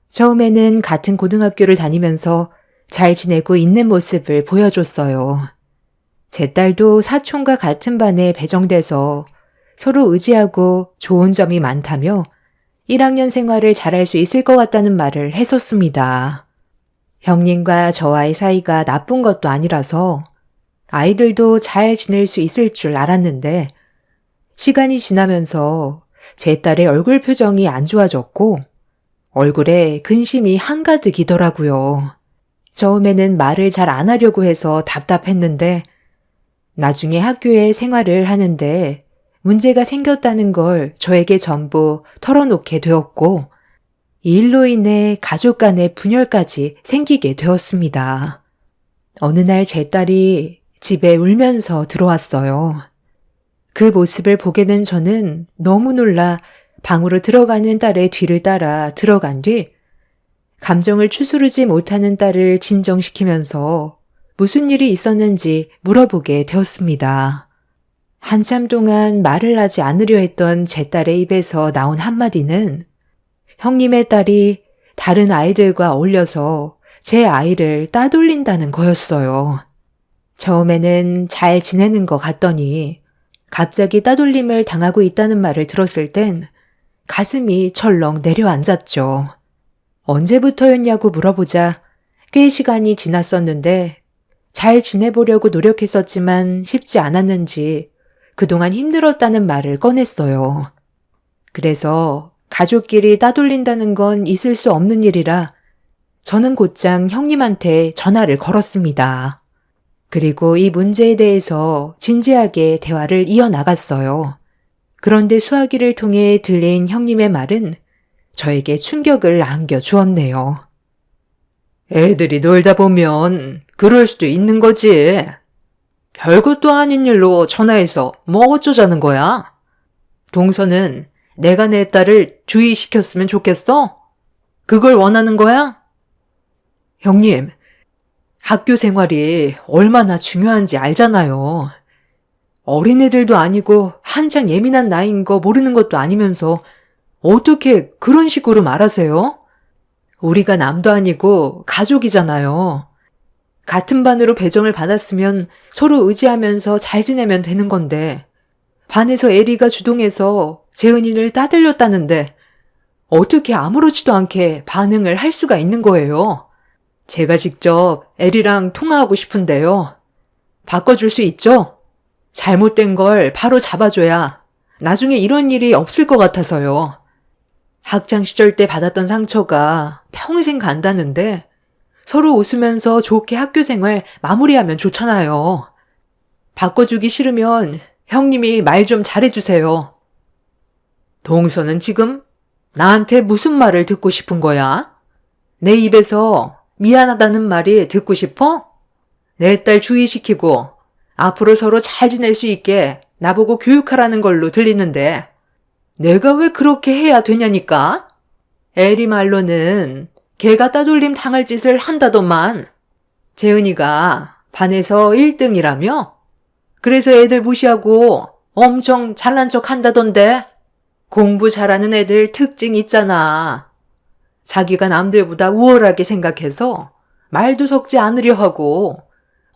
처음에는 같은 고등학교를 다니면서 잘 지내고 있는 모습을 보여줬어요. 제 딸도 사촌과 같은 반에 배정돼서 서로 의지하고 좋은 점이 많다며 1학년 생활을 잘할 수 있을 것 같다는 말을 했었습니다. 형님과 저와의 사이가 나쁜 것도 아니라서 아이들도 잘 지낼 수 있을 줄 알았는데 시간이 지나면서 제 딸의 얼굴 표정이 안 좋아졌고 얼굴에 근심이 한가득이더라고요. 처음에는 말을 잘 안 하려고 해서 답답했는데 나중에 학교에 생활을 하는데 문제가 생겼다는 걸 저에게 전부 털어놓게 되었고 이 일로 인해 가족 간의 분열까지 생기게 되었습니다. 어느 날 제 딸이 집에 울면서 들어왔어요. 그 모습을 보게 된 저는 너무 놀라 방으로 들어가는 딸의 뒤를 따라 들어간 뒤 감정을 추스르지 못하는 딸을 진정시키면서 무슨 일이 있었는지 물어보게 되었습니다. 한참 동안 말을 하지 않으려 했던 제 딸의 입에서 나온 한마디는 형님의 딸이 다른 아이들과 어울려서 제 아이를 따돌린다는 거였어요. 처음에는 잘 지내는 것 같더니 갑자기 따돌림을 당하고 있다는 말을 들었을 땐 가슴이 철렁 내려앉았죠. 언제부터였냐고 물어보자 꽤 시간이 지났었는데 잘 지내보려고 노력했었지만 쉽지 않았는지 그동안 힘들었다는 말을 꺼냈어요. 그래서 가족끼리 따돌린다는 건 있을 수 없는 일이라 저는 곧장 형님한테 전화를 걸었습니다. 그리고 이 문제에 대해서 진지하게 대화를 이어나갔어요. 그런데 수화기를 통해 들린 형님의 말은 저에게 충격을 안겨주었네요. 애들이 놀다 보면 그럴 수도 있는 거지. 별것도 아닌 일로 전화해서 뭐 어쩌자는 거야? 동서는 내가 내 딸을 주의시켰으면 좋겠어? 그걸 원하는 거야? 형님, 학교 생활이 얼마나 중요한지 알잖아요. 어린애들도 아니고 한창 예민한 나이인 거 모르는 것도 아니면서 어떻게 그런 식으로 말하세요? 우리가 남도 아니고 가족이잖아요. 같은 반으로 배정을 받았으면 서로 의지하면서 잘 지내면 되는 건데 반에서 에리가 주동해서 재은이를 따돌렸다는데 어떻게 아무렇지도 않게 반응을 할 수가 있는 거예요? 제가 직접 에리랑 통화하고 싶은데요. 바꿔줄 수 있죠? 잘못된 걸 바로 잡아줘야 나중에 이런 일이 없을 것 같아서요. 학창 시절 때 받았던 상처가 평생 간다는데 서로 웃으면서 좋게 학교 생활 마무리하면 좋잖아요. 바꿔주기 싫으면 형님이 말 좀 잘해주세요. 동서는 지금 나한테 무슨 말을 듣고 싶은 거야? 내 입에서 미안하다는 말이 듣고 싶어? 내 딸 주의시키고 앞으로 서로 잘 지낼 수 있게 나보고 교육하라는 걸로 들리는데 내가 왜 그렇게 해야 되냐니까? 에리 말로는 걔가 따돌림 당할 짓을 한다더만. 재은이가 반에서 1등이라며? 그래서 애들 무시하고 엄청 잘난 척 한다던데? 공부 잘하는 애들 특징 있잖아. 자기가 남들보다 우월하게 생각해서 말도 섞지 않으려 하고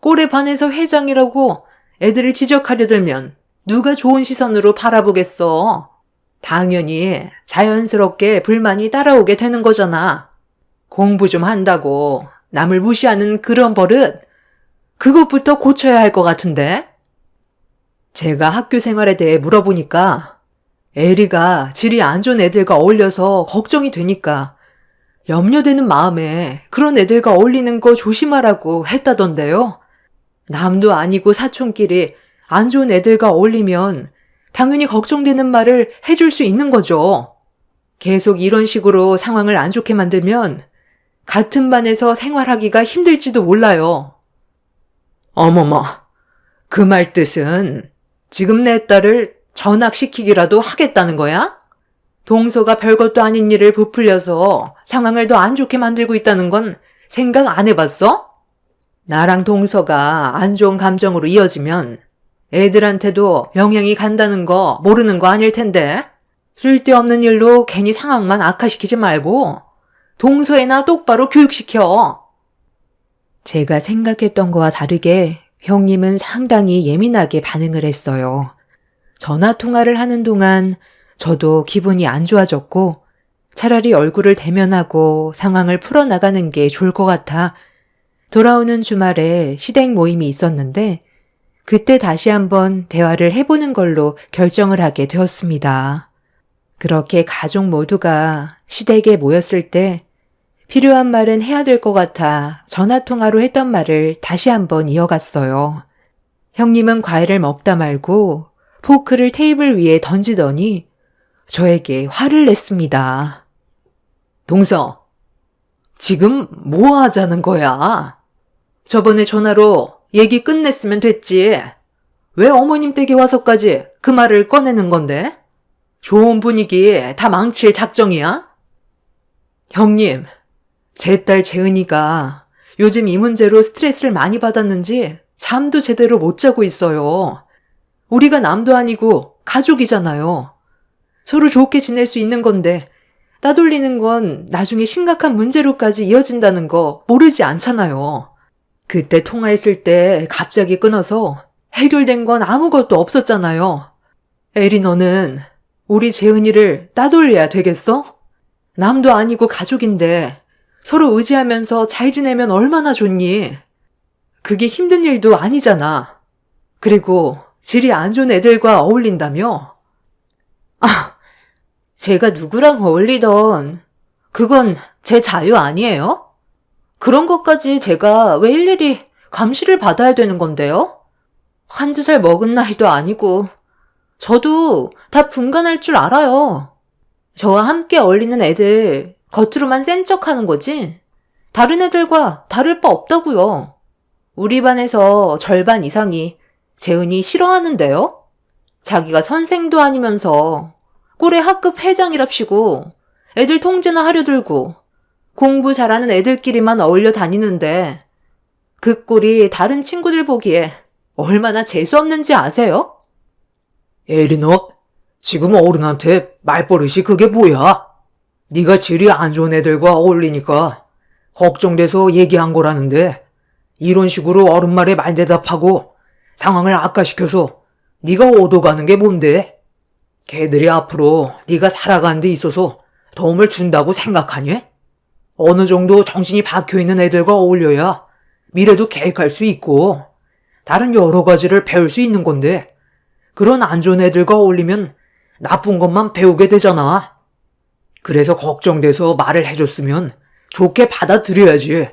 꼴에 반해서 회장이라고 애들을 지적하려 들면 누가 좋은 시선으로 바라보겠어. 당연히 자연스럽게 불만이 따라오게 되는 거잖아. 공부 좀 한다고 남을 무시하는 그런 버릇, 그것부터 고쳐야 할 것 같은데? 제가 학교 생활에 대해 물어보니까 에리가 질이 안 좋은 애들과 어울려서 걱정이 되니까 염려되는 마음에 그런 애들과 어울리는 거 조심하라고 했다던데요. 남도 아니고 사촌끼리 안 좋은 애들과 어울리면 당연히 걱정되는 말을 해줄 수 있는 거죠. 계속 이런 식으로 상황을 안 좋게 만들면 같은 반에서 생활하기가 힘들지도 몰라요. 어머머, 그 말 뜻은 지금 내 딸을 전학시키기라도 하겠다는 거야? 동서가 별것도 아닌 일을 부풀려서 상황을 더 안 좋게 만들고 있다는 건 생각 안 해봤어? 나랑 동서가 안 좋은 감정으로 이어지면 애들한테도 영향이 간다는 거 모르는 거 아닐 텐데 쓸데없는 일로 괜히 상황만 악화시키지 말고 동서애나 똑바로 교육시켜. 제가 생각했던 거와 다르게 형님은 상당히 예민하게 반응을 했어요. 전화 통화를 하는 동안 저도 기분이 안 좋아졌고 차라리 얼굴을 대면하고 상황을 풀어나가는 게 좋을 것 같아 돌아오는 주말에 시댁 모임이 있었는데 그때 다시 한번 대화를 해보는 걸로 결정을 하게 되었습니다. 그렇게 가족 모두가 시댁에 모였을 때 필요한 말은 해야 될 것 같아 전화통화로 했던 말을 다시 한번 이어갔어요. 형님은 과일을 먹다 말고 포크를 테이블 위에 던지더니 저에게 화를 냈습니다. 동서, 지금 뭐 하자는 거야? 저번에 전화로 얘기 끝냈으면 됐지. 왜 어머님 댁에 와서까지 그 말을 꺼내는 건데? 좋은 분위기 다 망칠 작정이야? 형님, 제 딸 재은이가 요즘 이 문제로 스트레스를 많이 받았는지 잠도 제대로 못 자고 있어요. 우리가 남도 아니고 가족이잖아요. 서로 좋게 지낼 수 있는 건데 따돌리는 건 나중에 심각한 문제로까지 이어진다는 거 모르지 않잖아요. 그때 통화했을 때 갑자기 끊어서 해결된 건 아무것도 없었잖아요. 에리 너는 우리 재은이를 따돌려야 되겠어? 남도 아니고 가족인데 서로 의지하면서 잘 지내면 얼마나 좋니? 그게 힘든 일도 아니잖아. 그리고 질이 안 좋은 애들과 어울린다며? 아, 제가 누구랑 어울리던 그건 제 자유 아니에요? 그런 것까지 제가 왜 일일이 감시를 받아야 되는 건데요? 한두 살 먹은 나이도 아니고 저도 다 분간할 줄 알아요. 저와 함께 어울리는 애들 겉으로만 센 척하는 거지 다른 애들과 다를 바 없다고요. 우리 반에서 절반 이상이 재은이 싫어하는데요? 자기가 선생도 아니면서 꼴에 학급 회장이랍시고 애들 통제나 하려 들고 공부 잘하는 애들끼리만 어울려 다니는데 그 꼴이 다른 친구들 보기에 얼마나 재수없는지 아세요? 에리 너 지금 어른한테 말버릇이 그게 뭐야? 네가 질이 안 좋은 애들과 어울리니까 걱정돼서 얘기한 거라는데 이런 식으로 어른 말에 말대답하고 상황을 악화시켜서 네가 얻어가는 게 뭔데? 걔들이 앞으로 네가 살아가는 데 있어서 도움을 준다고 생각하니? 어느 정도 정신이 박혀있는 애들과 어울려야 미래도 계획할 수 있고 다른 여러 가지를 배울 수 있는 건데 그런 안 좋은 애들과 어울리면 나쁜 것만 배우게 되잖아. 그래서 걱정돼서 말을 해줬으면 좋게 받아들여야지.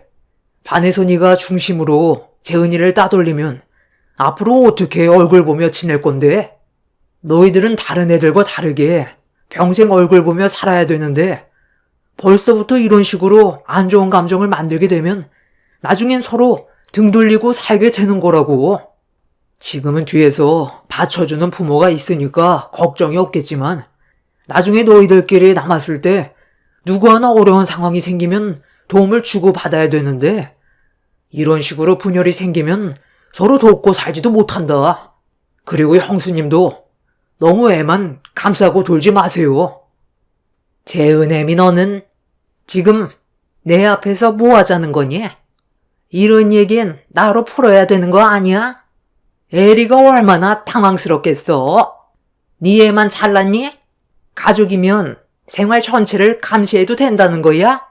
반에서 네가 중심으로 재은이를 따돌리면 앞으로 어떻게 얼굴 보며 지낼 건데? 너희들은 다른 애들과 다르게 평생 얼굴 보며 살아야 되는데 벌써부터 이런 식으로 안 좋은 감정을 만들게 되면 나중엔 서로 등 돌리고 살게 되는 거라고. 지금은 뒤에서 받쳐주는 부모가 있으니까 걱정이 없겠지만 나중에 너희들끼리 남았을 때 누구 하나 어려운 상황이 생기면 도움을 주고받아야 되는데 이런 식으로 분열이 생기면 서로 돕고 살지도 못한다. 그리고 형수님도 너무 애만 감싸고 돌지 마세요. 재은애미 너는 지금 내 앞에서 뭐 하자는 거니? 이런 얘긴 나로 풀어야 되는 거 아니야? 에리가 얼마나 당황스럽겠어? 네 애만 잘났니? 가족이면 생활 전체를 감시해도 된다는 거야?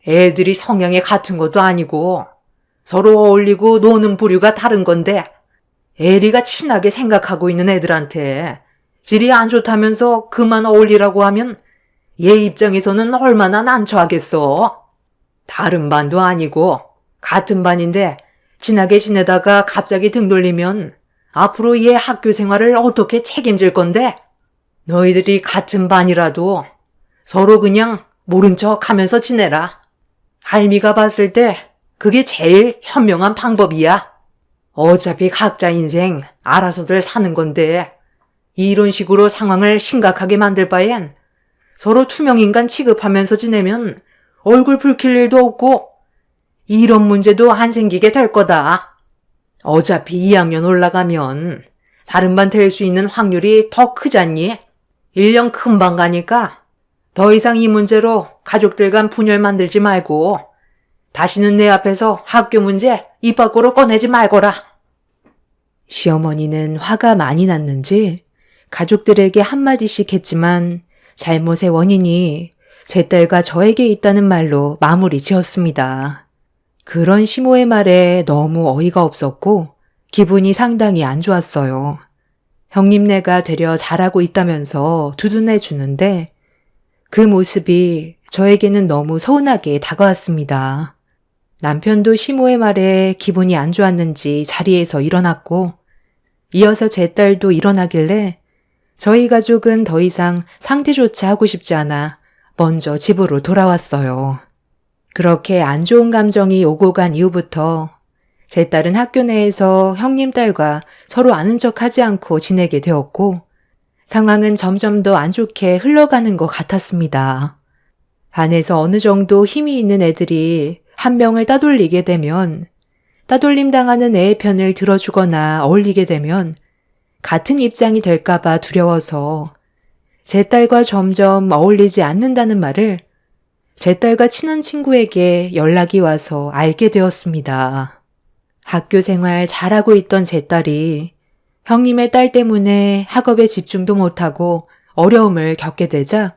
애들이 성향이 같은 것도 아니고 서로 어울리고 노는 부류가 다른 건데 에리가 친하게 생각하고 있는 애들한테 질이 안 좋다면서 그만 어울리라고 하면 얘 입장에서는 얼마나 난처하겠어. 다른 반도 아니고 같은 반인데 친하게 지내다가 갑자기 등 돌리면 앞으로 얘 학교 생활을 어떻게 책임질 건데? 너희들이 같은 반이라도 서로 그냥 모른 척 하면서 지내라. 할미가 봤을 때 그게 제일 현명한 방법이야. 어차피 각자 인생 알아서들 사는 건데 이런 식으로 상황을 심각하게 만들 바엔 서로 투명인간 취급하면서 지내면 얼굴 붉힐 일도 없고 이런 문제도 안 생기게 될 거다. 어차피 2학년 올라가면 다른 반 될 수 있는 확률이 더 크잖니? 1년 금방 가니까 더 이상 이 문제로 가족들 간 분열 만들지 말고 다시는 내 앞에서 학교 문제 입 밖으로 꺼내지 말거라. 시어머니는 화가 많이 났는지 가족들에게 한마디씩 했지만 잘못의 원인이 제 딸과 저에게 있다는 말로 마무리 지었습니다. 그런 시모의 말에 너무 어이가 없었고 기분이 상당히 안 좋았어요. 형님네가 되려 잘하고 있다면서 두둔해 주는데 그 모습이 저에게는 너무 서운하게 다가왔습니다. 남편도 시모의 말에 기분이 안 좋았는지 자리에서 일어났고 이어서 제 딸도 일어나길래 저희 가족은 더 이상 상태조차 하고 싶지 않아 먼저 집으로 돌아왔어요. 그렇게 안 좋은 감정이 오고 간 이후부터 제 딸은 학교 내에서 형님 딸과 서로 아는 척하지 않고 지내게 되었고 상황은 점점 더 안 좋게 흘러가는 것 같았습니다. 반에서 어느 정도 힘이 있는 애들이 한 명을 따돌리게 되면 따돌림 당하는 애의 편을 들어주거나 어울리게 되면 같은 입장이 될까봐 두려워서 제 딸과 점점 어울리지 않는다는 말을 제 딸과 친한 친구에게 연락이 와서 알게 되었습니다. 학교 생활 잘하고 있던 제 딸이 형님의 딸 때문에 학업에 집중도 못하고 어려움을 겪게 되자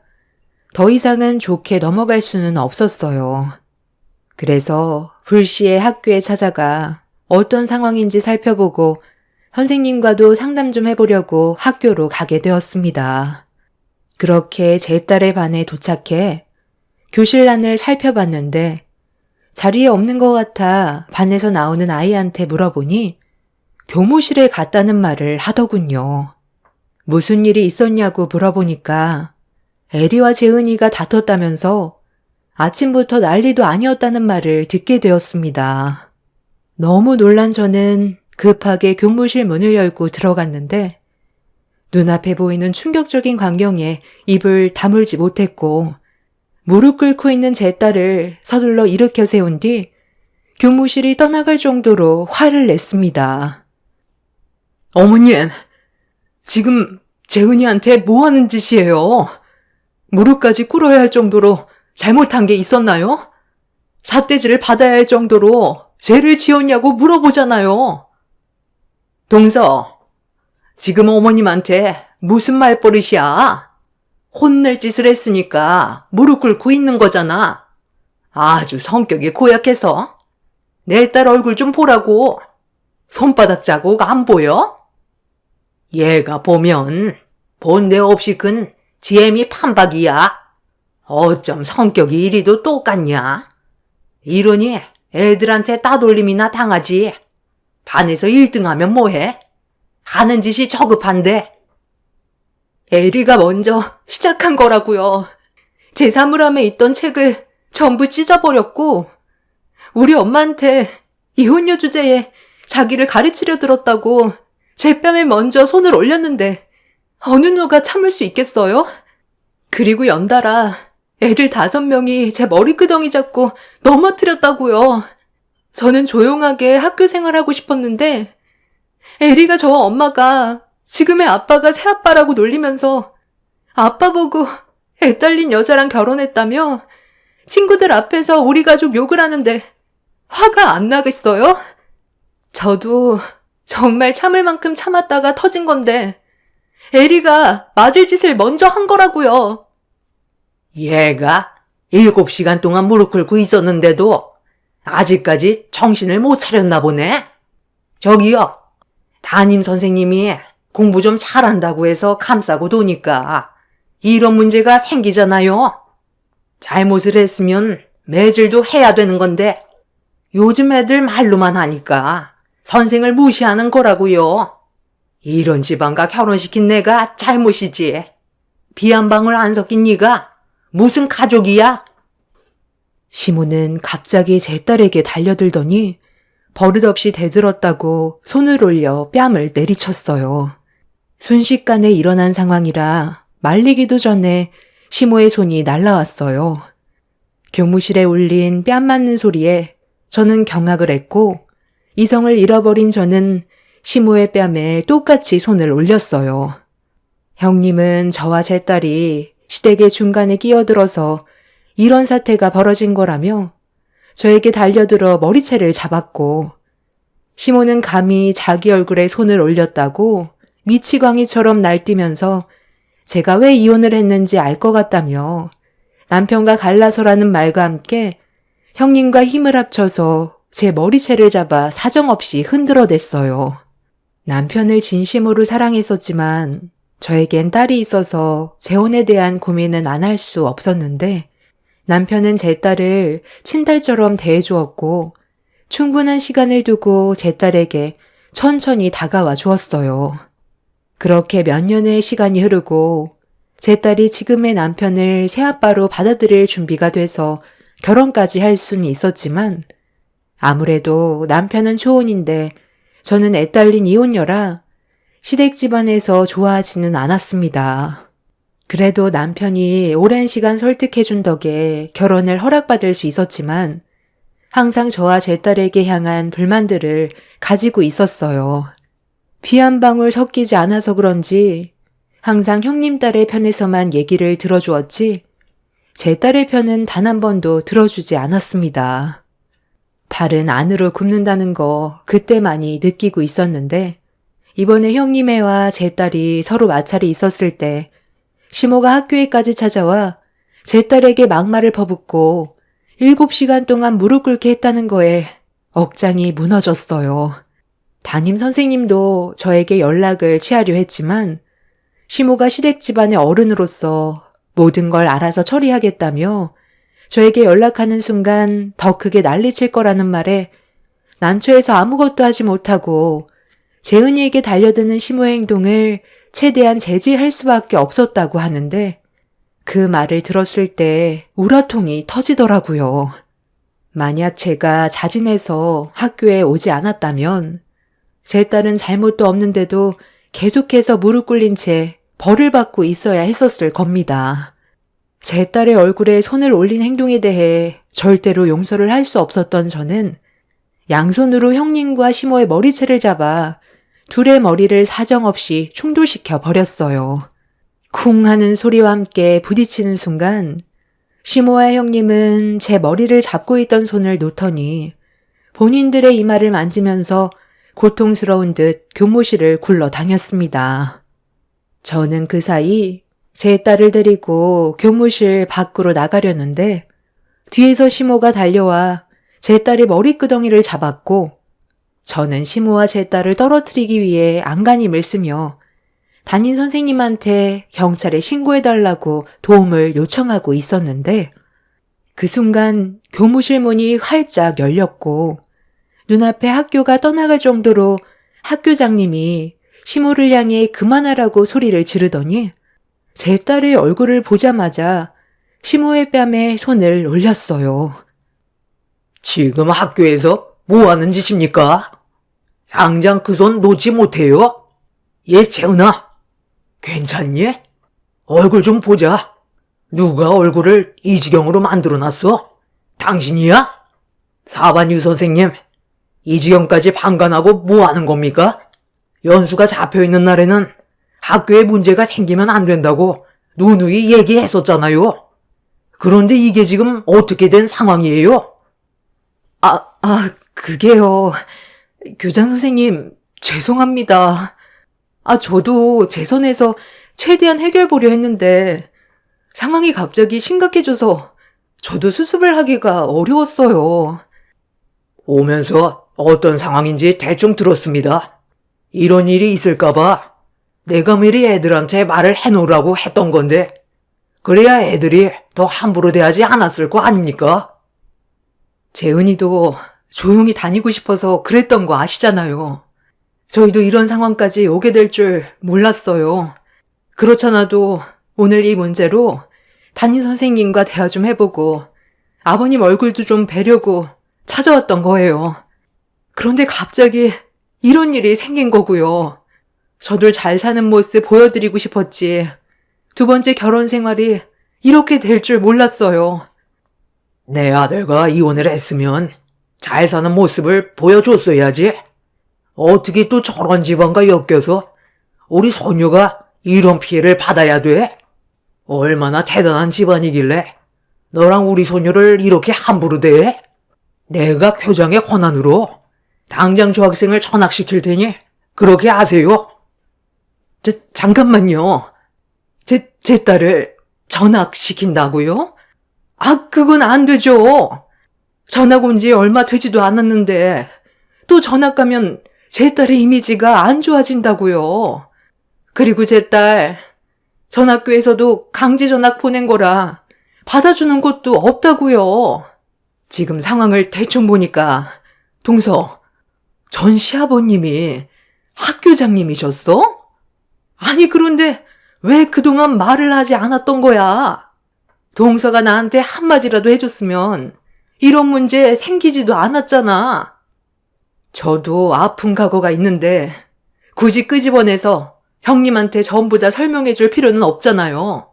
더 이상은 좋게 넘어갈 수는 없었어요. 그래서 불시에 학교에 찾아가 어떤 상황인지 살펴보고 선생님과도 상담 좀 해보려고 학교로 가게 되었습니다. 그렇게 제 딸의 반에 도착해 교실란을 살펴봤는데 자리에 없는 것 같아 반에서 나오는 아이한테 물어보니 교무실에 갔다는 말을 하더군요. 무슨 일이 있었냐고 물어보니까 에리와 재은이가 다퉜다면서 아침부터 난리도 아니었다는 말을 듣게 되었습니다. 너무 놀란 저는 급하게 교무실 문을 열고 들어갔는데 눈앞에 보이는 충격적인 광경에 입을 다물지 못했고 무릎 꿇고 있는 제 딸을 서둘러 일으켜 세운 뒤 교무실이 떠나갈 정도로 화를 냈습니다. 어머님, 지금 재은이한테 뭐 하는 짓이에요? 무릎까지 꿇어야 할 정도로 잘못한 게 있었나요? 삿대질을 받아야 할 정도로 죄를 지었냐고 물어보잖아요. 동서, 지금 어머님한테 무슨 말버릇이야? 혼낼 짓을 했으니까 무릎 꿇고 있는 거잖아. 아주 성격이 고약해서. 내 딸 얼굴 좀 보라고. 손바닥 자국 안 보여? 얘가 보면 본데 없이 큰 지엠이 판박이야. 어쩜 성격이 이리도 똑같냐? 이러니 애들한테 따돌림이나 당하지. 반에서 1등하면 뭐해? 하는 짓이 저급한데. 에리가 먼저 시작한 거라고요. 제 사물함에 있던 책을 전부 찢어버렸고 우리 엄마한테 이혼녀 주제에 자기를 가르치려 들었다고 제 뺨에 먼저 손을 올렸는데 어느 누가 참을 수 있겠어요? 그리고 연달아 애들 5명이 제 머리끄덩이 잡고 넘어뜨렸다고요. 저는 조용하게 학교 생활하고 싶었는데 에리가 저와 엄마가 지금의 아빠가 새아빠라고 놀리면서 아빠 보고 애 딸린 여자랑 결혼했다며 친구들 앞에서 우리 가족 욕을 하는데 화가 안 나겠어요? 저도 정말 참을 만큼 참았다가 터진 건데 에리가 맞을 짓을 먼저 한 거라고요. 얘가 7시간 동안 무릎 꿇고 있었는데도 아직까지 정신을 못 차렸나 보네. 저기요, 담임 선생님이 공부 좀 잘한다고 해서 감싸고 도니까 이런 문제가 생기잖아요. 잘못을 했으면 매질도 해야 되는 건데 요즘 애들 말로만 하니까 선생을 무시하는 거라고요. 이런 집안과 결혼시킨 내가 잘못이지. 비 한 방울 안 섞인 네가 무슨 가족이야? 시모는 갑자기 제 딸에게 달려들더니 버릇없이 대들었다고 손을 올려 뺨을 내리쳤어요. 순식간에 일어난 상황이라 말리기도 전에 시모의 손이 날라왔어요. 교무실에 울린 뺨 맞는 소리에 저는 경악을 했고 이성을 잃어버린 저는 시모의 뺨에 똑같이 손을 올렸어요. 형님은 저와 제 딸이 시댁의 중간에 끼어들어서 이런 사태가 벌어진 거라며 저에게 달려들어 머리채를 잡았고 시모는 감히 자기 얼굴에 손을 올렸다고 미치광이처럼 날뛰면서 제가 왜 이혼을 했는지 알 것 같다며 남편과 갈라서라는 말과 함께 형님과 힘을 합쳐서 제 머리채를 잡아 사정없이 흔들어댔어요. 남편을 진심으로 사랑했었지만 저에겐 딸이 있어서 재혼에 대한 고민은 안 할 수 없었는데 남편은 제 딸을 친딸처럼 대해주었고 충분한 시간을 두고 제 딸에게 천천히 다가와 주었어요. 그렇게 몇 년의 시간이 흐르고 제 딸이 지금의 남편을 새아빠로 받아들일 준비가 돼서 결혼까지 할 수는 있었지만 아무래도 남편은 초혼인데 저는 애 딸린 이혼녀라 시댁 집안에서 좋아하지는 않았습니다. 그래도 남편이 오랜 시간 설득해준 덕에 결혼을 허락받을 수 있었지만 항상 저와 제 딸에게 향한 불만들을 가지고 있었어요. 피 한 방울 섞이지 않아서 그런지 항상 형님 딸의 편에서만 얘기를 들어주었지 제 딸의 편은 단 한 번도 들어주지 않았습니다. 발은 안으로 굽는다는 거 그때만이 느끼고 있었는데 이번에 형님애와 제 딸이 서로 마찰이 있었을 때 시모가 학교에까지 찾아와 제 딸에게 막말을 퍼붓고 7시간 동안 무릎 꿇게 했다는 거에 억장이 무너졌어요. 담임 선생님도 저에게 연락을 취하려 했지만 시모가 시댁 집안의 어른으로서 모든 걸 알아서 처리하겠다며 저에게 연락하는 순간 더 크게 난리칠 거라는 말에 난처해서 아무것도 하지 못하고 재은이에게 달려드는 시모의 행동을 최대한 제지할 수밖에 없었다고 하는데 그 말을 들었을 때 우라통이 터지더라고요. 만약 제가 자진해서 학교에 오지 않았다면 제 딸은 잘못도 없는데도 계속해서 무릎 꿇린 채 벌을 받고 있어야 했었을 겁니다. 제 딸의 얼굴에 손을 올린 행동에 대해 절대로 용서를 할 수 없었던 저는 양손으로 형님과 시모의 머리채를 잡아 둘의 머리를 사정없이 충돌시켜 버렸어요. 쿵 하는 소리와 함께 부딪히는 순간 시모와 형님은 제 머리를 잡고 있던 손을 놓더니 본인들의 이마를 만지면서 고통스러운 듯 교무실을 굴러다녔습니다. 저는 그 사이 제 딸을 데리고 교무실 밖으로 나가려는데 뒤에서 시모가 달려와 제 딸의 머리끄덩이를 잡았고 저는 시모와 제 딸을 떨어뜨리기 위해 안간힘을 쓰며 담임 선생님한테 경찰에 신고해달라고 도움을 요청하고 있었는데 그 순간 교무실 문이 활짝 열렸고 눈앞에 학교가 떠나갈 정도로 학교장님이 시모를 향해 그만하라고 소리를 지르더니 제 딸의 얼굴을 보자마자 시모의 뺨에 손을 올렸어요. 지금 학교에서 뭐 하는 짓입니까? 당장 그 손 놓지 못해요? 재은아, 괜찮니? 얼굴 좀 보자. 누가 얼굴을 이 지경으로 만들어놨어? 당신이야? 사반유 선생님, 이 지경까지 방관하고 뭐 하는 겁니까? 연수가 잡혀있는 날에는 학교에 문제가 생기면 안 된다고 누누이 얘기했었잖아요. 그런데 이게 지금 어떻게 된 상황이에요? 그게요. 교장 선생님, 죄송합니다. 저도 제 선에서 최대한 해결 보려 했는데 상황이 갑자기 심각해져서 저도 수습을 하기가 어려웠어요. 오면서 어떤 상황인지 대충 들었습니다. 이런 일이 있을까봐 내가 미리 애들한테 말을 해놓으라고 했던 건데 그래야 애들이 더 함부로 대하지 않았을 거 아닙니까? 재은이도 조용히 다니고 싶어서 그랬던 거 아시잖아요. 저희도 이런 상황까지 오게 될 줄 몰랐어요. 그렇잖아도 오늘 이 문제로 담임 선생님과 대화 좀 해보고 아버님 얼굴도 좀 뵈려고 찾아왔던 거예요. 그런데 갑자기 이런 일이 생긴 거고요. 저들 잘 사는 모습 보여드리고 싶었지. 두 번째 결혼 생활이 이렇게 될 줄 몰랐어요. 내 아들과 이혼을 했으면 잘 사는 모습을 보여줬어야지. 어떻게 또 저런 집안과 엮여서 우리 소녀가 이런 피해를 받아야 돼? 얼마나 대단한 집안이길래 너랑 우리 소녀를 이렇게 함부로 대해? 내가 교장의 권한으로 당장 저 학생을 전학시킬 테니 그렇게 하세요. 잠깐만요. 제 딸을 전학시킨다고요? 그건 안 되죠. 전학 온 지 얼마 되지도 않았는데 또 전학 가면 제 딸의 이미지가 안 좋아진다고요. 그리고 제 딸 전학교에서도 강제 전학 보낸 거라 받아주는 곳도 없다고요. 지금 상황을 대충 보니까 동서, 전 시아버님이 학교장님이셨어? 아니 그런데 왜 그동안 말을 하지 않았던 거야? 동서가 나한테 한마디라도 해줬으면 이런 문제 생기지도 않았잖아. 저도 아픈 과거가 있는데 굳이 끄집어내서 형님한테 전부 다 설명해줄 필요는 없잖아요.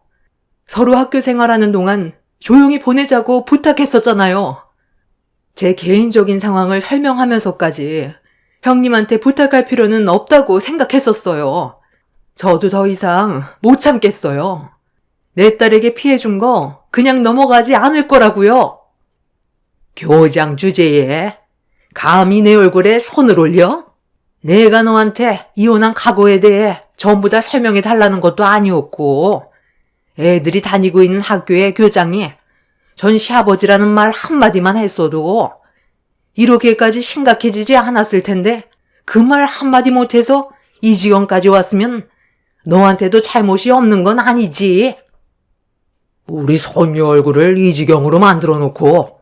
서로 학교 생활하는 동안 조용히 보내자고 부탁했었잖아요. 제 개인적인 상황을 설명하면서까지 형님한테 부탁할 필요는 없다고 생각했었어요. 저도 더 이상 못 참겠어요. 내 딸에게 피해 준 거 그냥 넘어가지 않을 거라고요. 교장 주제에 감히 내 얼굴에 손을 올려? 내가 너한테 이혼한 각오에 대해 전부 다 설명해 달라는 것도 아니었고 애들이 다니고 있는 학교의 교장이 전 시아버지라는 말 한마디만 했어도 이렇게까지 심각해지지 않았을 텐데 그 말 한마디 못해서 이 지경까지 왔으면 너한테도 잘못이 없는 건 아니지. 우리 손녀 얼굴을 이 지경으로 만들어 놓고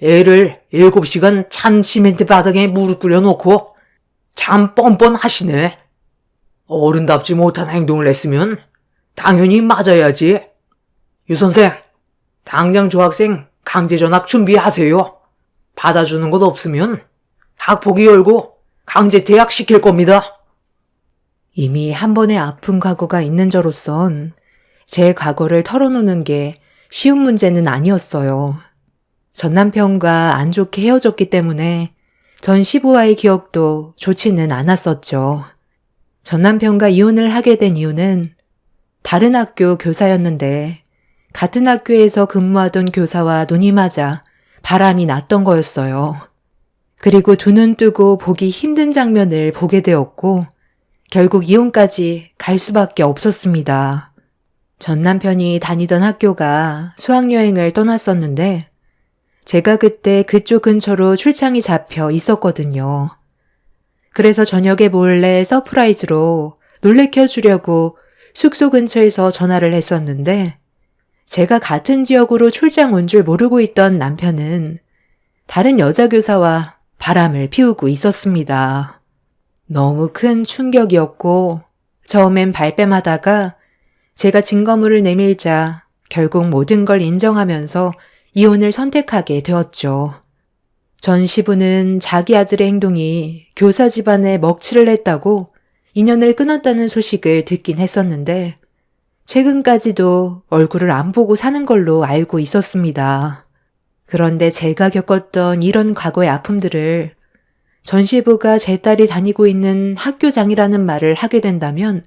애를 7시간 찬 시멘트 바닥에 무릎 꿇려 놓고 참 뻔뻔하시네. 어른답지 못한 행동을 했으면 당연히 맞아야지. 유 선생, 당장 저 학생 강제 전학 준비하세요. 받아주는 것 없으면 학폭위 열고 강제 퇴학 시킬 겁니다. 이미 한 번의 아픈 과거가 있는 저로선 제 과거를 털어놓는 게 쉬운 문제는 아니었어요. 전 남편과 안 좋게 헤어졌기 때문에 전 시부와의 기억도 좋지는 않았었죠. 전 남편과 이혼을 하게 된 이유는 다른 학교 교사였는데 같은 학교에서 근무하던 교사와 눈이 맞아 바람이 났던 거였어요. 그리고 두 눈 뜨고 보기 힘든 장면을 보게 되었고 결국 이혼까지 갈 수밖에 없었습니다. 전 남편이 다니던 학교가 수학여행을 떠났었는데 제가 그때 그쪽 근처로 출장이 잡혀 있었거든요. 그래서 저녁에 몰래 서프라이즈로 놀래켜 주려고 숙소 근처에서 전화를 했었는데 제가 같은 지역으로 출장 온 줄 모르고 있던 남편은 다른 여자 교사와 바람을 피우고 있었습니다. 너무 큰 충격이었고 처음엔 발뺌하다가 제가 증거물을 내밀자 결국 모든 걸 인정하면서 이혼을 선택하게 되었죠. 전 시부는 자기 아들의 행동이 교사 집안에 먹칠을 했다고 인연을 끊었다는 소식을 듣긴 했었는데 최근까지도 얼굴을 안 보고 사는 걸로 알고 있었습니다. 그런데 제가 겪었던 이런 과거의 아픔들을 전 시부가 제 딸이 다니고 있는 학교장이라는 말을 하게 된다면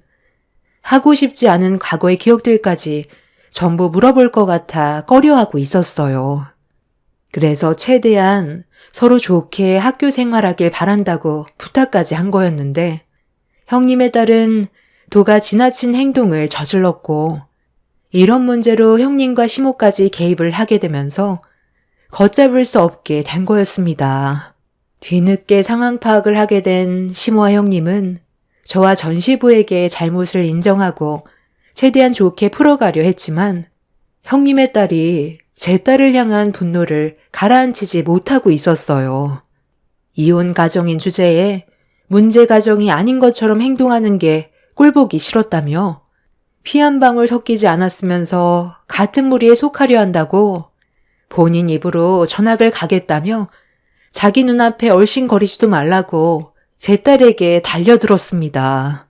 하고 싶지 않은 과거의 기억들까지 전부 물어볼 것 같아 꺼려하고 있었어요. 그래서 최대한 서로 좋게 학교 생활하길 바란다고 부탁까지 한 거였는데 형님의 딸은 도가 지나친 행동을 저질렀고 이런 문제로 형님과 시모까지 개입을 하게 되면서 걷잡을 수 없게 된 거였습니다. 뒤늦게 상황 파악을 하게 된 시모와 형님은 저와 전 시부에게 잘못을 인정하고 최대한 좋게 풀어가려 했지만 형님의 딸이 제 딸을 향한 분노를 가라앉히지 못하고 있었어요. 이혼 가정인 주제에 문제 가정이 아닌 것처럼 행동하는 게 꼴보기 싫었다며 피 한 방울 섞이지 않았으면서 같은 무리에 속하려 한다고 본인 입으로 전학을 가겠다며 자기 눈앞에 얼씬거리지도 말라고 제 딸에게 달려들었습니다.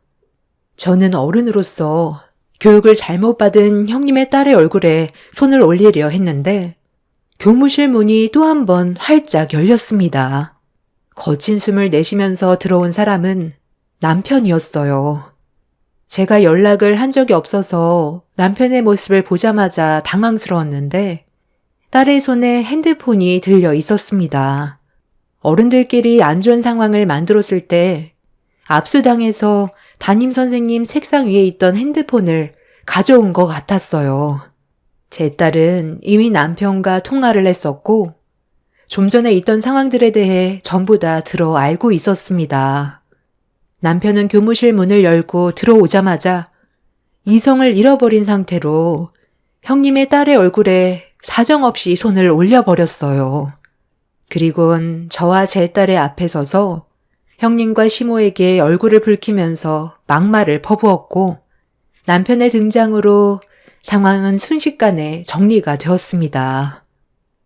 저는 어른으로서 교육을 잘못 받은 형님의 딸의 얼굴에 손을 올리려 했는데 교무실 문이 또 한 번 활짝 열렸습니다. 거친 숨을 내쉬면서 들어온 사람은 남편이었어요. 제가 연락을 한 적이 없어서 남편의 모습을 보자마자 당황스러웠는데 딸의 손에 핸드폰이 들려 있었습니다. 어른들끼리 안 좋은 상황을 만들었을 때 압수당해서 담임 선생님 책상 위에 있던 핸드폰을 가져온 것 같았어요. 제 딸은 이미 남편과 통화를 했었고 좀 전에 있던 상황들에 대해 전부 다 들어 알고 있었습니다. 남편은 교무실 문을 열고 들어오자마자 이성을 잃어버린 상태로 형님의 딸의 얼굴에 사정없이 손을 올려버렸어요. 그리곤 저와 제 딸의 앞에 서서 형님과 시모에게 얼굴을 붉히면서 막말을 퍼부었고 남편의 등장으로 상황은 순식간에 정리가 되었습니다.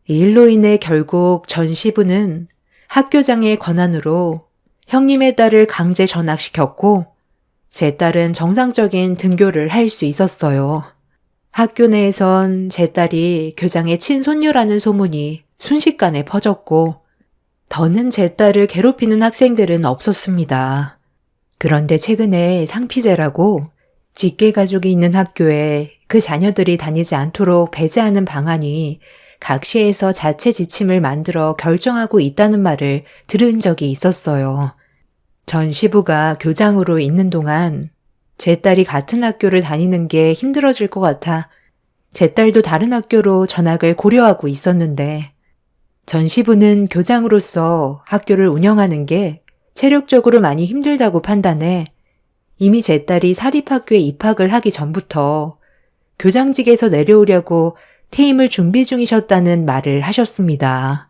이 일로 인해 결국 전 시부는 학교장의 권한으로 형님의 딸을 강제 전학시켰고 제 딸은 정상적인 등교를 할 수 있었어요. 학교 내에선 제 딸이 교장의 친손녀라는 소문이 순식간에 퍼졌고 더는 제 딸을 괴롭히는 학생들은 없었습니다. 그런데 최근에 상피제라고 직계 가족이 있는 학교에 그 자녀들이 다니지 않도록 배제하는 방안이 각 시에서 자체 지침을 만들어 결정하고 있다는 말을 들은 적이 있었어요. 전 시부가 교장으로 있는 동안 제 딸이 같은 학교를 다니는 게 힘들어질 것 같아 제 딸도 다른 학교로 전학을 고려하고 있었는데 전 시부는 교장으로서 학교를 운영하는 게 체력적으로 많이 힘들다고 판단해 이미 제 딸이 사립학교에 입학을 하기 전부터 교장직에서 내려오려고 퇴임을 준비 중이셨다는 말을 하셨습니다.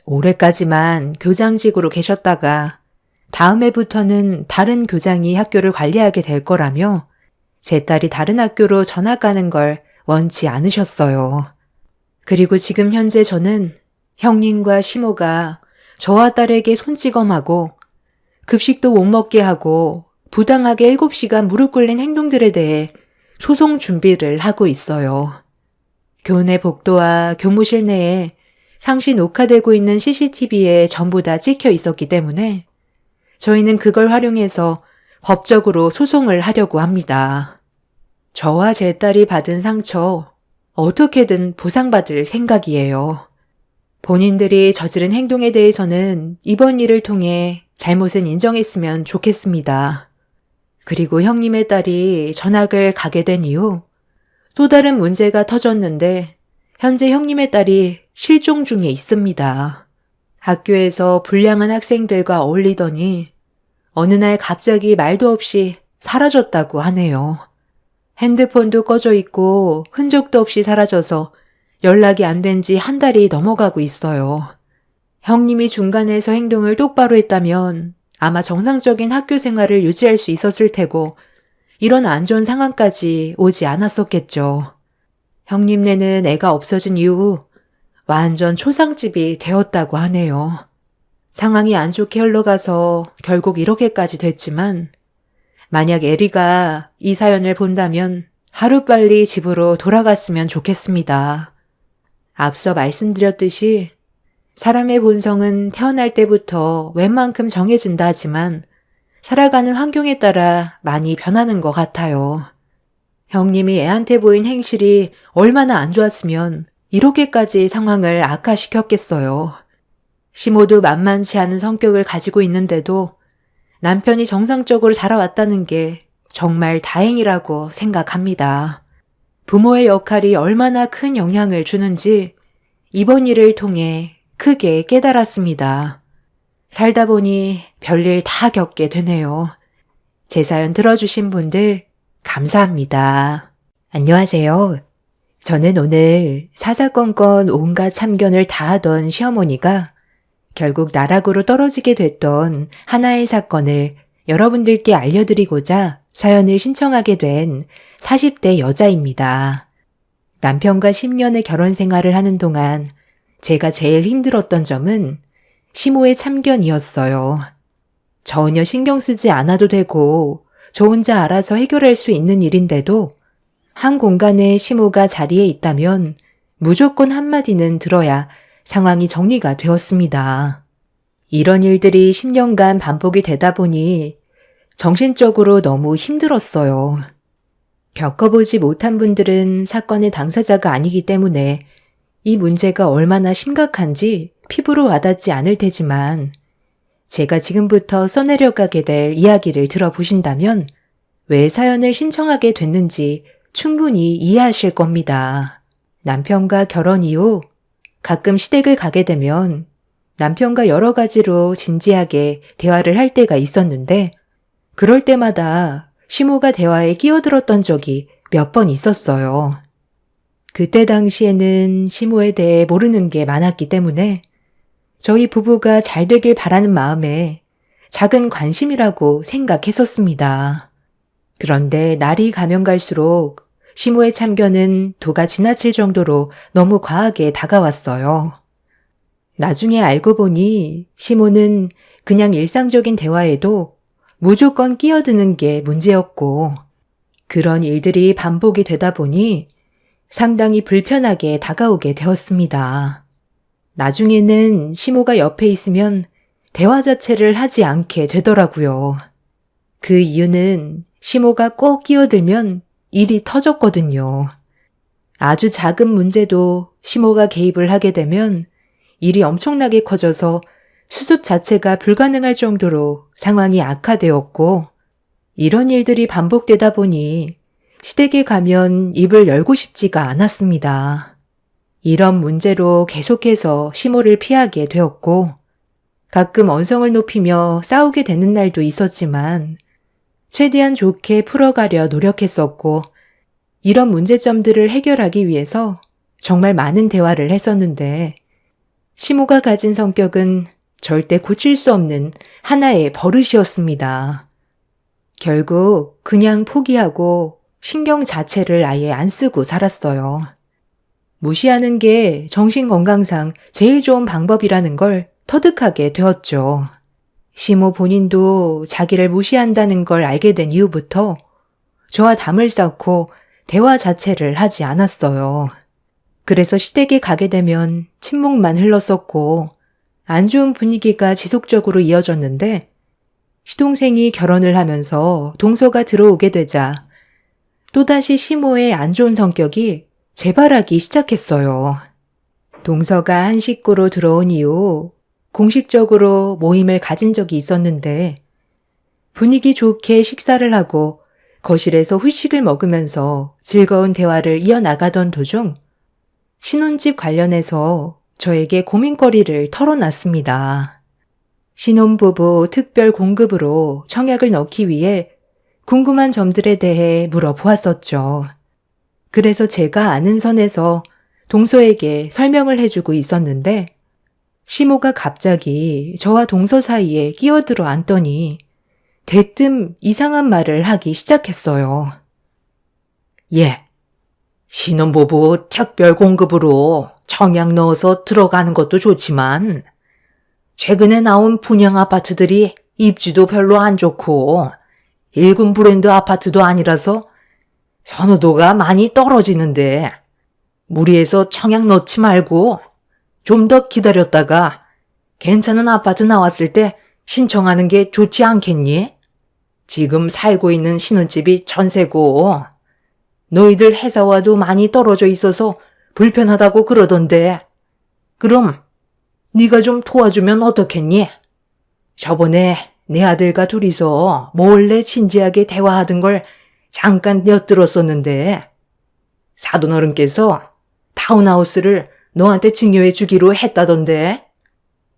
올해까지만 교장직으로 계셨다가 다음 해부터는 다른 교장이 학교를 관리하게 될 거라며 제 딸이 다른 학교로 전학 가는 걸 원치 않으셨어요. 그리고 지금 현재 저는 형님과 시모가 저와 딸에게 손찌검하고 급식도 못 먹게 하고 부당하게 7시간 무릎 꿇린 행동들에 대해 소송 준비를 하고 있어요. 교내 복도와 교무실 내에 상시 녹화되고 있는 CCTV에 전부 다 찍혀 있었기 때문에 저희는 그걸 활용해서 법적으로 소송을 하려고 합니다. 저와 제 딸이 받은 상처 어떻게든 보상받을 생각이에요. 본인들이 저지른 행동에 대해서는 이번 일을 통해 잘못은 인정했으면 좋겠습니다. 그리고 형님의 딸이 전학을 가게 된 이후 또 다른 문제가 터졌는데 현재 형님의 딸이 실종 중에 있습니다. 학교에서 불량한 학생들과 어울리더니 어느 날 갑자기 말도 없이 사라졌다고 하네요. 핸드폰도 꺼져 있고 흔적도 없이 사라져서 연락이 안 된 지 한 달이 넘어가고 있어요. 형님이 중간에서 행동을 똑바로 했다면 아마 정상적인 학교 생활을 유지할 수 있었을 테고 이런 안 좋은 상황까지 오지 않았었겠죠. 형님네는 애가 없어진 이후 완전 초상집이 되었다고 하네요. 상황이 안 좋게 흘러가서 결국 이렇게까지 됐지만 만약 에리가 이 사연을 본다면 하루빨리 집으로 돌아갔으면 좋겠습니다. 앞서 말씀드렸듯이 사람의 본성은 태어날 때부터 웬만큼 정해진다 하지만 살아가는 환경에 따라 많이 변하는 것 같아요. 형님이 애한테 보인 행실이 얼마나 안 좋았으면 이렇게까지 상황을 악화시켰겠어요. 시모도 만만치 않은 성격을 가지고 있는데도 남편이 정상적으로 자라왔다는 게 정말 다행이라고 생각합니다. 부모의 역할이 얼마나 큰 영향을 주는지 이번 일을 통해 크게 깨달았습니다. 살다 보니 별일 다 겪게 되네요. 제 사연 들어주신 분들 감사합니다. 안녕하세요. 저는 오늘 사사건건 온갖 참견을 다 하던 시어머니가 결국 나락으로 떨어지게 됐던 하나의 사건을 여러분들께 알려드리고자 사연을 신청하게 된 40대 여자입니다. 남편과 10년의 결혼 생활을 하는 동안 제가 제일 힘들었던 점은 시모의 참견이었어요. 전혀 신경 쓰지 않아도 되고 저 혼자 알아서 해결할 수 있는 일인데도 한 공간에 시모가 자리에 있다면 무조건 한마디는 들어야 상황이 정리가 되었습니다. 이런 일들이 10년간 반복이 되다 보니 정신적으로 너무 힘들었어요. 겪어보지 못한 분들은 사건의 당사자가 아니기 때문에 이 문제가 얼마나 심각한지 피부로 와닿지 않을 테지만 제가 지금부터 써내려가게 될 이야기를 들어보신다면 왜 사연을 신청하게 됐는지 충분히 이해하실 겁니다. 남편과 결혼 이후 가끔 시댁을 가게 되면 남편과 여러 가지로 진지하게 대화를 할 때가 있었는데 그럴 때마다 시모가 대화에 끼어들었던 적이 몇 번 있었어요. 그때 당시에는 시모에 대해 모르는 게 많았기 때문에 저희 부부가 잘 되길 바라는 마음에 작은 관심이라고 생각했었습니다. 그런데 날이 가면 갈수록 시모의 참견은 도가 지나칠 정도로 너무 과하게 다가왔어요. 나중에 알고 보니 시모는 그냥 일상적인 대화에도 무조건 끼어드는 게 문제였고 그런 일들이 반복이 되다 보니 상당히 불편하게 다가오게 되었습니다. 나중에는 시모가 옆에 있으면 대화 자체를 하지 않게 되더라고요. 그 이유는 시모가 꼭 끼어들면 일이 터졌거든요. 아주 작은 문제도 시모가 개입을 하게 되면 일이 엄청나게 커져서 수습 자체가 불가능할 정도로 상황이 악화되었고 이런 일들이 반복되다 보니 시댁에 가면 입을 열고 싶지가 않았습니다. 이런 문제로 계속해서 시모를 피하게 되었고 가끔 언성을 높이며 싸우게 되는 날도 있었지만 최대한 좋게 풀어가려 노력했었고, 이런 문제점들을 해결하기 위해서 정말 많은 대화를 했었는데, 시모가 가진 성격은 절대 고칠 수 없는 하나의 버릇이었습니다. 결국 그냥 포기하고 신경 자체를 아예 안 쓰고 살았어요. 무시하는 게 정신건강상 제일 좋은 방법이라는 걸 터득하게 되었죠. 시모 본인도 자기를 무시한다는 걸 알게 된 이후부터 저와 담을 쌓고 대화 자체를 하지 않았어요. 그래서 시댁에 가게 되면 침묵만 흘렀었고 안 좋은 분위기가 지속적으로 이어졌는데 시동생이 결혼을 하면서 동서가 들어오게 되자 또다시 시모의 안 좋은 성격이 재발하기 시작했어요. 동서가 한 식구로 들어온 이후 공식적으로 모임을 가진 적이 있었는데 분위기 좋게 식사를 하고 거실에서 후식을 먹으면서 즐거운 대화를 이어나가던 도중 신혼집 관련해서 저에게 고민거리를 털어놨습니다. 신혼부부 특별 공급으로 청약을 넣기 위해 궁금한 점들에 대해 물어보았었죠. 그래서 제가 아는 선에서 동서에게 설명을 해주고 있었는데 시모가 갑자기 저와 동서 사이에 끼어들어 앉더니 대뜸 이상한 말을 하기 시작했어요. 예, 신혼부부 특별 공급으로 청약 넣어서 들어가는 것도 좋지만 최근에 나온 분양 아파트들이 입지도 별로 안 좋고 1군 브랜드 아파트도 아니라서 선호도가 많이 떨어지는데 무리해서 청약 넣지 말고 좀 더 기다렸다가 괜찮은 아파트 나왔을 때 신청하는 게 좋지 않겠니? 지금 살고 있는 신혼집이 전세고 너희들 회사와도 많이 떨어져 있어서 불편하다고 그러던데 그럼 네가 좀 도와주면 어떻겠니? 저번에 내 아들과 둘이서 몰래 진지하게 대화하던 걸 잠깐 엿들었었는데 사돈어른께서 타운하우스를 너한테 증여해 주기로 했다던데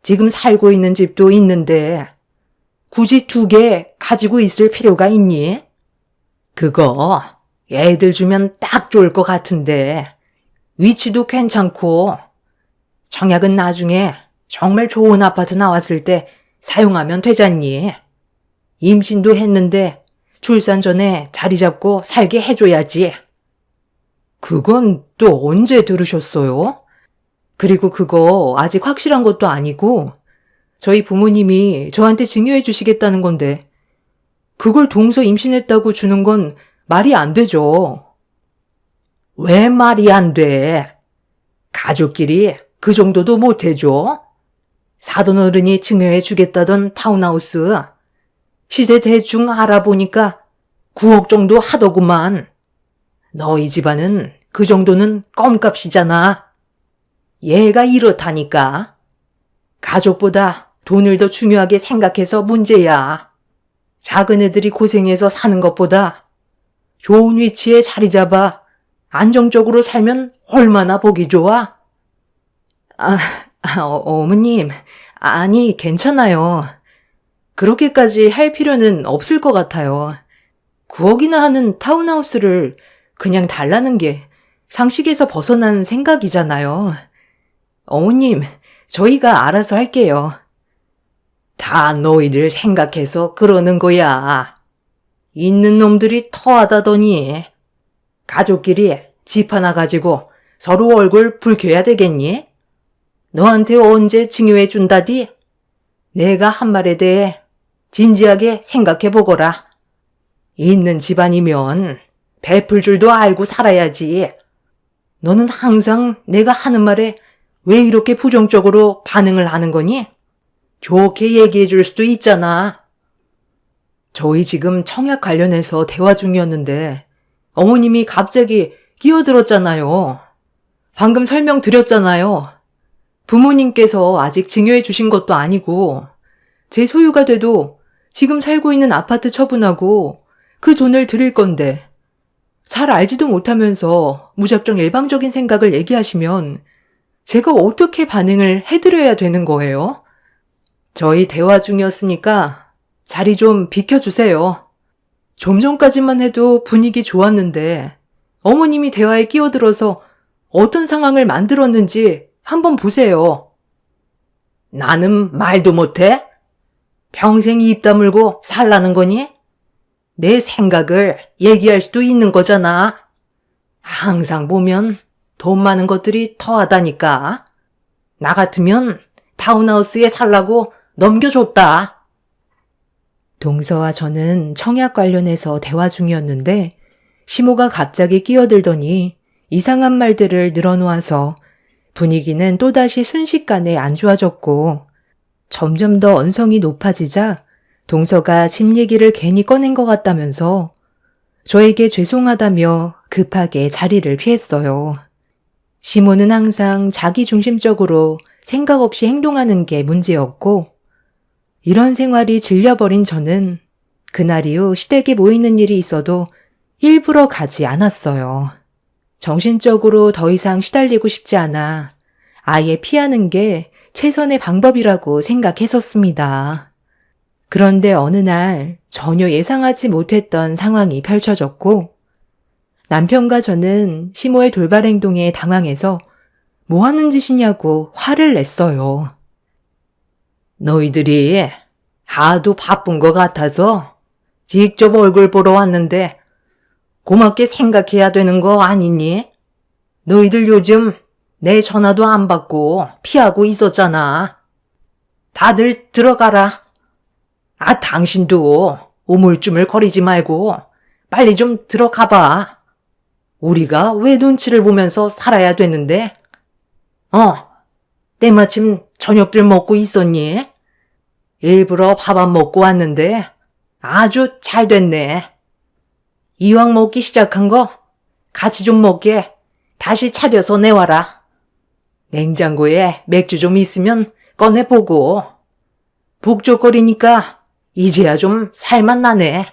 지금 살고 있는 집도 있는데 굳이 2개 가지고 있을 필요가 있니? 그거 애들 주면 딱 좋을 것 같은데 위치도 괜찮고 청약은 나중에 정말 좋은 아파트 나왔을 때 사용하면 되잖니. 임신도 했는데 출산 전에 자리 잡고 살게 해줘야지. 그건 또 언제 들으셨어요? 그리고 그거 아직 확실한 것도 아니고 저희 부모님이 저한테 증여해 주시겠다는 건데 그걸 동서 임신했다고 주는 건 말이 안 되죠. 왜 말이 안 돼? 가족끼리 그 정도도 못 해줘? 사돈어른이 증여해 주겠다던 타운하우스 시세 대충 알아보니까 9억 정도 하더구만. 너희 집안은 그 정도는 껌값이잖아. 얘가 이렇다니까. 가족보다 돈을 더 중요하게 생각해서 문제야. 작은 애들이 고생해서 사는 것보다 좋은 위치에 자리 잡아 안정적으로 살면 얼마나 보기 좋아? 어머님, 아니, 괜찮아요. 그렇게까지 할 필요는 없을 것 같아요. 9억이나 하는 타운하우스를 그냥 달라는 게 상식에서 벗어난 생각이잖아요. 어머님, 저희가 알아서 할게요. 다 너희들 생각해서 그러는 거야. 있는 놈들이 터하다더니 가족끼리 집 하나 가지고 서로 얼굴 붉혀야 되겠니? 너한테 언제 증여해 준다디? 내가 한 말에 대해 진지하게 생각해 보거라. 있는 집안이면 베풀 줄도 알고 살아야지. 너는 항상 내가 하는 말에 왜 이렇게 부정적으로 반응을 하는 거니? 좋게 얘기해 줄 수도 있잖아. 저희 지금 청약 관련해서 대화 중이었는데 어머님이 갑자기 끼어들었잖아요. 방금 설명드렸잖아요. 부모님께서 아직 증여해 주신 것도 아니고 제 소유가 돼도 지금 살고 있는 아파트 처분하고 그 돈을 드릴 건데 잘 알지도 못하면서 무작정 일방적인 생각을 얘기하시면 제가 어떻게 반응을 해드려야 되는 거예요? 저희 대화 중이었으니까 자리 좀 비켜주세요. 좀 전까지만 해도 분위기 좋았는데 어머님이 대화에 끼어들어서 어떤 상황을 만들었는지 한번 보세요. 나는 말도 못해? 평생 입 다물고 살라는 거니? 내 생각을 얘기할 수도 있는 거잖아. 항상 보면 돈 많은 것들이 더하다니까. 나 같으면 타운하우스에 살라고 넘겨줬다. 동서와 저는 청약 관련해서 대화 중이었는데 시모가 갑자기 끼어들더니 이상한 말들을 늘어놓아서 분위기는 또다시 순식간에 안 좋아졌고 점점 더 언성이 높아지자 동서가 집 얘기를 괜히 꺼낸 것 같다면서 저에게 죄송하다며 급하게 자리를 피했어요. 시모는 항상 자기 중심적으로 생각 없이 행동하는 게 문제였고 이런 생활이 질려버린 저는 그날 이후 시댁에 모이는 일이 있어도 일부러 가지 않았어요. 정신적으로 더 이상 시달리고 싶지 않아 아예 피하는 게 최선의 방법이라고 생각했었습니다. 그런데 어느 날 전혀 예상하지 못했던 상황이 펼쳐졌고 남편과 저는 시모의 돌발 행동에 당황해서 뭐 하는 짓이냐고 화를 냈어요. 너희들이 하도 바쁜 것 같아서 직접 얼굴 보러 왔는데 고맙게 생각해야 되는 거 아니니? 너희들 요즘 내 전화도 안 받고 피하고 있었잖아. 다들 들어가라. 당신도 우물쭈물 거리지 말고 빨리 좀 들어가봐. 우리가 왜 눈치를 보면서 살아야 되는데? 때마침 저녁들 먹고 있었니? 일부러 밥 안 먹고 왔는데 아주 잘 됐네. 이왕 먹기 시작한 거 같이 좀 먹게 다시 차려서 내와라. 냉장고에 맥주 좀 있으면 꺼내보고. 북적거리니까 이제야 좀 살맛 나네.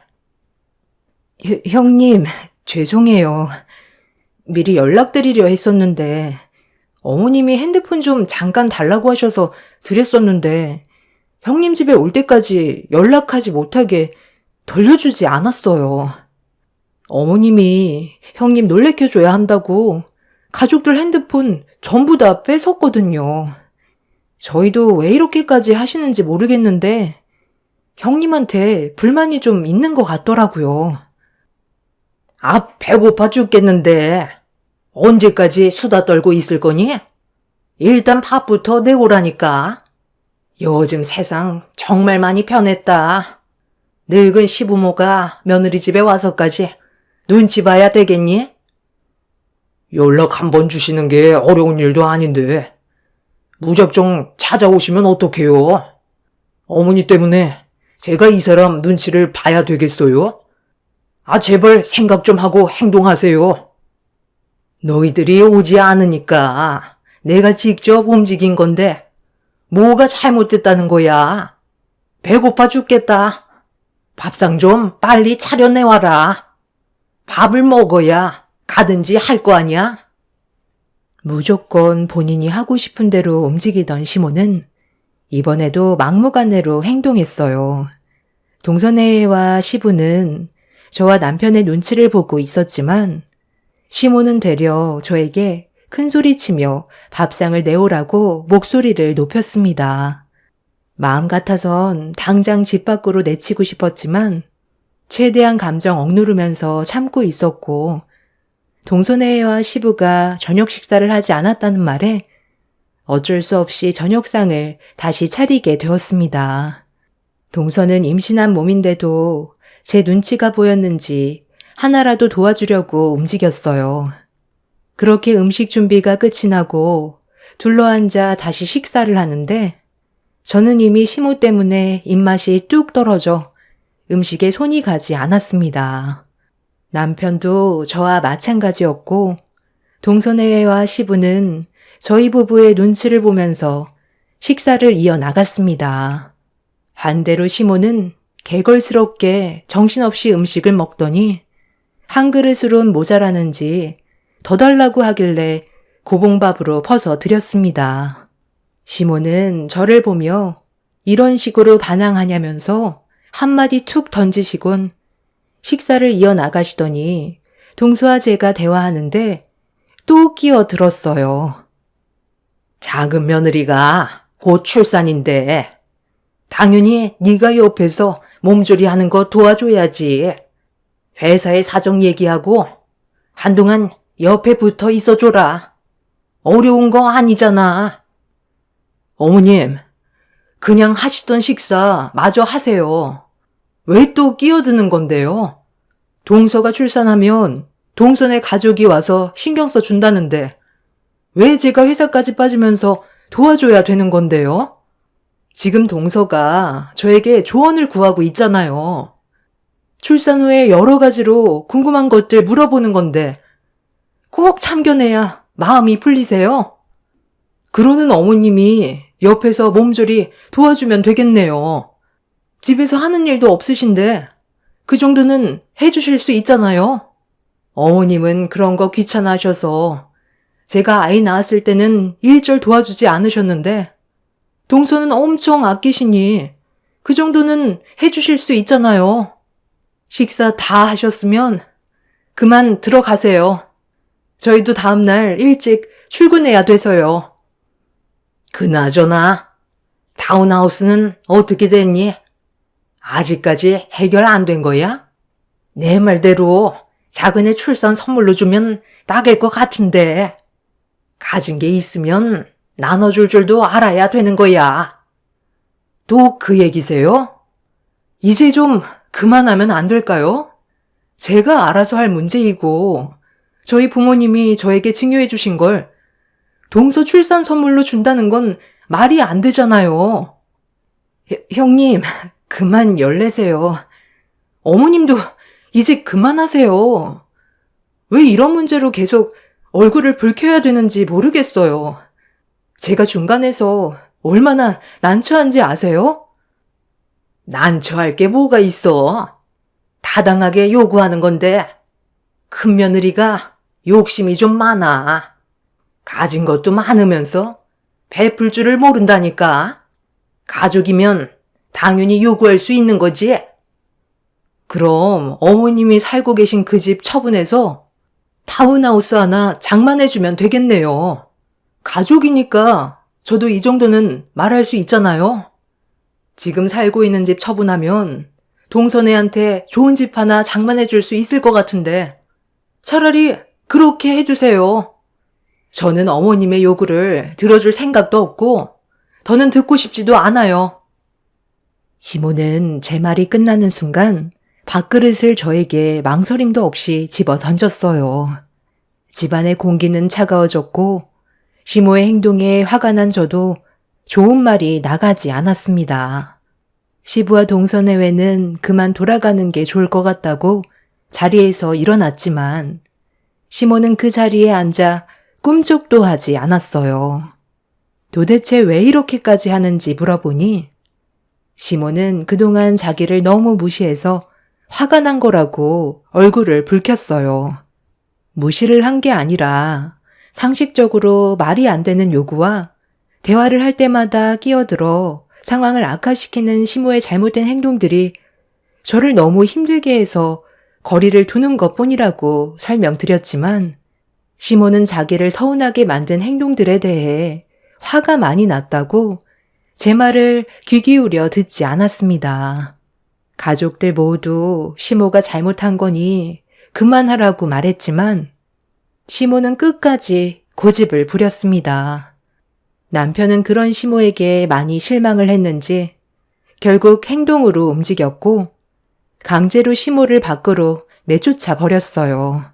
형님, 죄송해요. 미리 연락드리려 했었는데 어머님이 핸드폰 좀 잠깐 달라고 하셔서 드렸었는데 형님 집에 올 때까지 연락하지 못하게 돌려주지 않았어요. 어머님이 형님 놀래켜줘야 한다고 가족들 핸드폰 전부 다 뺏었거든요. 저희도 왜 이렇게까지 하시는지 모르겠는데 형님한테 불만이 좀 있는 것 같더라고요. 배고파 죽겠는데 언제까지 수다 떨고 있을 거니? 일단 밥부터 내오라니까. 요즘 세상 정말 많이 변했다. 늙은 시부모가 며느리 집에 와서까지 눈치 봐야 되겠니? 연락 한 번 주시는 게 어려운 일도 아닌데 무작정 찾아오시면 어떡해요? 어머니 때문에 제가 이 사람 눈치를 봐야 되겠어요? 제발 생각 좀 하고 행동하세요. 너희들이 오지 않으니까 내가 직접 움직인 건데 뭐가 잘못됐다는 거야? 배고파 죽겠다. 밥상 좀 빨리 차려내와라. 밥을 먹어야 가든지 할 거 아니야? 무조건 본인이 하고 싶은 대로 움직이던 시모는 이번에도 막무가내로 행동했어요. 동선혜와 시부는 저와 남편의 눈치를 보고 있었지만 시모는 되려 저에게 큰 소리치며 밥상을 내오라고 목소리를 높였습니다. 마음 같아선 당장 집 밖으로 내치고 싶었지만 최대한 감정 억누르면서 참고 있었고 동선혜와 시부가 저녁 식사를 하지 않았다는 말에 어쩔 수 없이 저녁상을 다시 차리게 되었습니다. 동서는 임신한 몸인데도 제 눈치가 보였는지 하나라도 도와주려고 움직였어요. 그렇게 음식 준비가 끝이 나고 둘러앉아 다시 식사를 하는데 저는 이미 시모 때문에 입맛이 뚝 떨어져 음식에 손이 가지 않았습니다. 남편도 저와 마찬가지였고 동선혜와 시부는 저희 부부의 눈치를 보면서 식사를 이어나갔습니다. 반대로 시모는 개걸스럽게 정신없이 음식을 먹더니 한 그릇으론 모자라는지 더 달라고 하길래 고봉밥으로 퍼서 드렸습니다. 시모는 저를 보며 이런 식으로 반항하냐면서 한마디 툭 던지시곤 식사를 이어나가시더니 동서와 제가 대화하는데 또 끼어들었어요. 작은 며느리가 곧 출산인데 당연히 네가 옆에서 몸조리 하는 거 도와줘야지. 회사에 사정 얘기하고 한동안 옆에 붙어 있어줘라. 어려운 거 아니잖아. 어머님, 그냥 하시던 식사 마저 하세요. 왜 또 끼어드는 건데요? 동서가 출산하면 동서네 가족이 와서 신경 써준다는데 왜 제가 회사까지 빠지면서 도와줘야 되는 건데요? 지금 동서가 저에게 조언을 구하고 있잖아요. 출산 후에 여러 가지로 궁금한 것들 물어보는 건데 꼭 참견해야 마음이 풀리세요? 그러는 어머님이 옆에서 몸조리 도와주면 되겠네요. 집에서 하는 일도 없으신데 그 정도는 해주실 수 있잖아요. 어머님은 그런 거 귀찮아 하셔서 제가 아이 낳았을 때는 일절 도와주지 않으셨는데 동서는 엄청 아끼시니 그 정도는 해주실 수 있잖아요. 식사 다 하셨으면 그만 들어가세요. 저희도 다음날 일찍 출근해야 돼서요. 그나저나 타운하우스는 어떻게 됐니? 아직까지 해결 안 된 거야? 내 말대로 작은 애 출산 선물로 주면 딱일 것 같은데 가진 게 있으면 나눠줄 줄도 알아야 되는 거야. 또 그 얘기세요? 이제 좀 그만하면 안 될까요? 제가 알아서 할 문제이고 저희 부모님이 저에게 증여해 주신 걸 동서 출산 선물로 준다는 건 말이 안 되잖아요. 형님, 그만 열내세요. 어머님도 이제 그만하세요. 왜 이런 문제로 계속 얼굴을 붉혀야 되는지 모르겠어요. 제가 중간에서 얼마나 난처한지 아세요? 난처할 게 뭐가 있어? 타당하게 요구하는 건데 큰 며느리가 욕심이 좀 많아. 가진 것도 많으면서 베풀 줄을 모른다니까. 가족이면 당연히 요구할 수 있는 거지. 그럼 어머님이 살고 계신 그 집 처분해서 타운하우스 하나 장만해주면 되겠네요. 가족이니까 저도 이 정도는 말할 수 있잖아요. 지금 살고 있는 집 처분하면 동선애한테 좋은 집 하나 장만해줄 수 있을 것 같은데 차라리 그렇게 해주세요. 저는 어머님의 요구를 들어줄 생각도 없고 더는 듣고 싶지도 않아요. 시모는 제 말이 끝나는 순간 밥그릇을 저에게 망설임도 없이 집어 던졌어요. 집안의 공기는 차가워졌고 시모의 행동에 화가 난 저도 좋은 말이 나가지 않았습니다. 시부와 동서내외는 그만 돌아가는 게 좋을 것 같다고 자리에서 일어났지만 시모는 그 자리에 앉아 꿈쩍도 하지 않았어요. 도대체 왜 이렇게까지 하는지 물어보니 시모는 그동안 자기를 너무 무시해서 화가 난 거라고 얼굴을 붉혔어요. 무시를 한 게 아니라 상식적으로 말이 안 되는 요구와 대화를 할 때마다 끼어들어 상황을 악화시키는 시모의 잘못된 행동들이 저를 너무 힘들게 해서 거리를 두는 것뿐이라고 설명드렸지만 시모는 자기를 서운하게 만든 행동들에 대해 화가 많이 났다고 제 말을 귀 기울여 듣지 않았습니다. 가족들 모두 시모가 잘못한 거니 그만하라고 말했지만 시모는 끝까지 고집을 부렸습니다. 남편은 그런 시모에게 많이 실망을 했는지 결국 행동으로 움직였고 강제로 시모를 밖으로 내쫓아 버렸어요.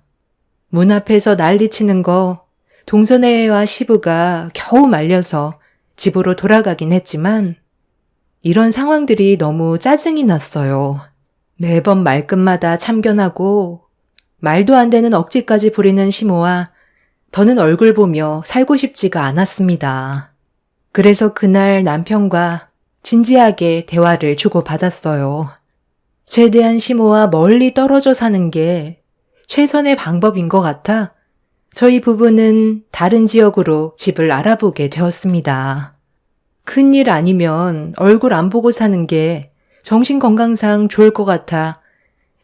문 앞에서 난리치는 거 동서내외와 시부가 겨우 말려서 집으로 돌아가긴 했지만 이런 상황들이 너무 짜증이 났어요. 매번 말끝마다 참견하고 말도 안 되는 억지까지 부리는 시모와 더는 얼굴 보며 살고 싶지가 않았습니다. 그래서 그날 남편과 진지하게 대화를 주고받았어요. 최대한 시모와 멀리 떨어져 사는 게 최선의 방법인 것 같아 저희 부부는 다른 지역으로 집을 알아보게 되었습니다. 큰일 아니면 얼굴 안 보고 사는 게 정신건강상 좋을 것 같아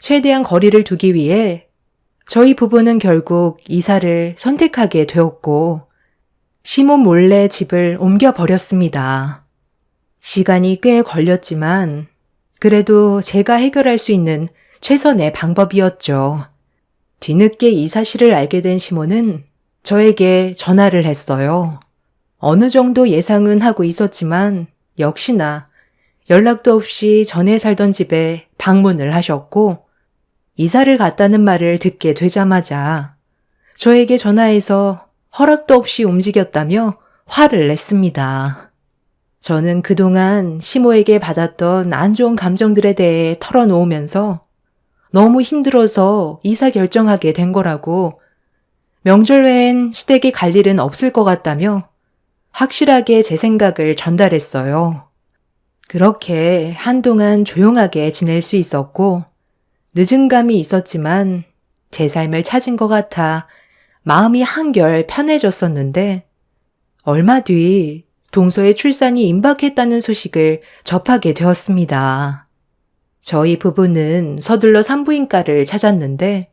최대한 거리를 두기 위해 저희 부부는 결국 이사를 선택하게 되었고 시모 몰래 집을 옮겨버렸습니다. 시간이 꽤 걸렸지만 그래도 제가 해결할 수 있는 최선의 방법이었죠. 뒤늦게 이 사실을 알게 된 시모는 저에게 전화를 했어요. 어느 정도 예상은 하고 있었지만 역시나 연락도 없이 전에 살던 집에 방문을 하셨고 이사를 갔다는 말을 듣게 되자마자 저에게 전화해서 허락도 없이 움직였다며 화를 냈습니다. 저는 그동안 시모에게 받았던 안 좋은 감정들에 대해 털어놓으면서 너무 힘들어서 이사 결정하게 된 거라고 명절 외엔 시댁에 갈 일은 없을 것 같다며 확실하게 제 생각을 전달했어요. 그렇게 한동안 조용하게 지낼 수 있었고 늦은 감이 있었지만 제 삶을 찾은 것 같아 마음이 한결 편해졌었는데 얼마 뒤 동서의 출산이 임박했다는 소식을 접하게 되었습니다. 저희 부부는 서둘러 산부인과를 찾았는데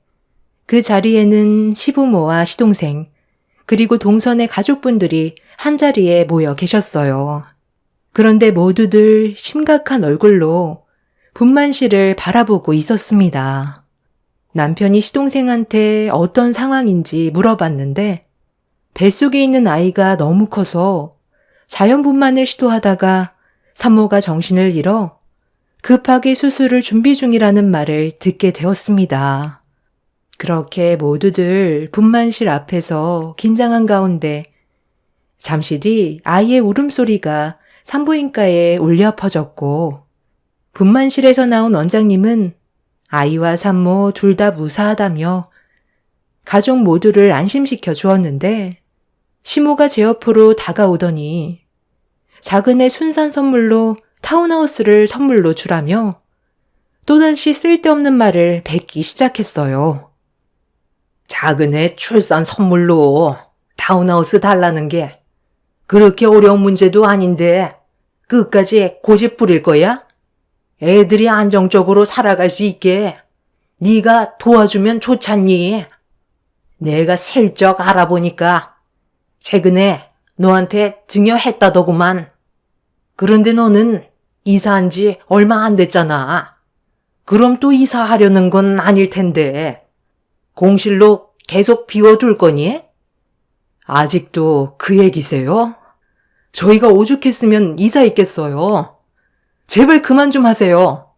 그 자리에는 시부모와 시동생 그리고 동선의 가족분들이 한자리에 모여 계셨어요. 그런데 모두들 심각한 얼굴로 분만실을 바라보고 있었습니다. 남편이 시동생한테 어떤 상황인지 물어봤는데 뱃속에 있는 아이가 너무 커서 자연분만을 시도하다가 산모가 정신을 잃어 급하게 수술을 준비 중이라는 말을 듣게 되었습니다. 그렇게 모두들 분만실 앞에서 긴장한 가운데 잠시 뒤 아이의 울음소리가 산부인과에 울려 퍼졌고 분만실에서 나온 원장님은 아이와 산모 둘 다 무사하다며 가족 모두를 안심시켜 주었는데 시모가 제 옆으로 다가오더니 작은 애 순산 선물로 타운하우스를 선물로 주라며 또다시 쓸데없는 말을 뱉기 시작했어요. 작은 애 출산 선물로 타운하우스 달라는 게 그렇게 어려운 문제도 아닌데 끝까지 고집 부릴 거야? 애들이 안정적으로 살아갈 수 있게 네가 도와주면 좋잖니. 내가 슬쩍 알아보니까 최근에 너한테 증여했다더구만. 그런데 너는 이사한 지 얼마 안 됐잖아. 그럼 또 이사하려는 건 아닐 텐데 공실로 계속 비워둘 거니? 아직도 그 얘기세요? 저희가 오죽했으면 이사했겠어요. 제발 그만 좀 하세요.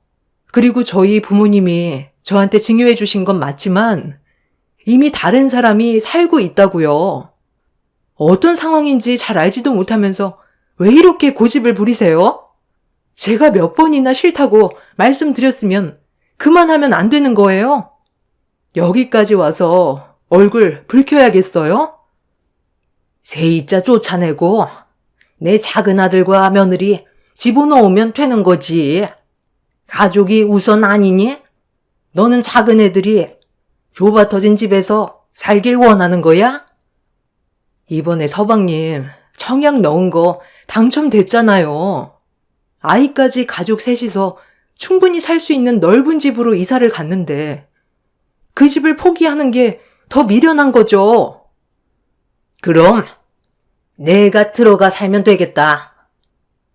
그리고 저희 부모님이 저한테 증여해 주신 건 맞지만 이미 다른 사람이 살고 있다고요. 어떤 상황인지 잘 알지도 못하면서 왜 이렇게 고집을 부리세요? 제가 몇 번이나 싫다고 말씀드렸으면 그만하면 안 되는 거예요? 여기까지 와서 얼굴 붉혀야겠어요? 세입자 쫓아내고 내 작은 아들과 며느리 집어넣으면 되는 거지. 가족이 우선 아니니? 너는 작은 애들이 좁아터진 집에서 살길 원하는 거야? 이번에 서방님 청약 넣은 거 당첨됐잖아요. 아이까지 가족 셋이서 충분히 살 수 있는 넓은 집으로 이사를 갔는데 그 집을 포기하는 게 더 미련한 거죠. 그럼 내가 들어가 살면 되겠다.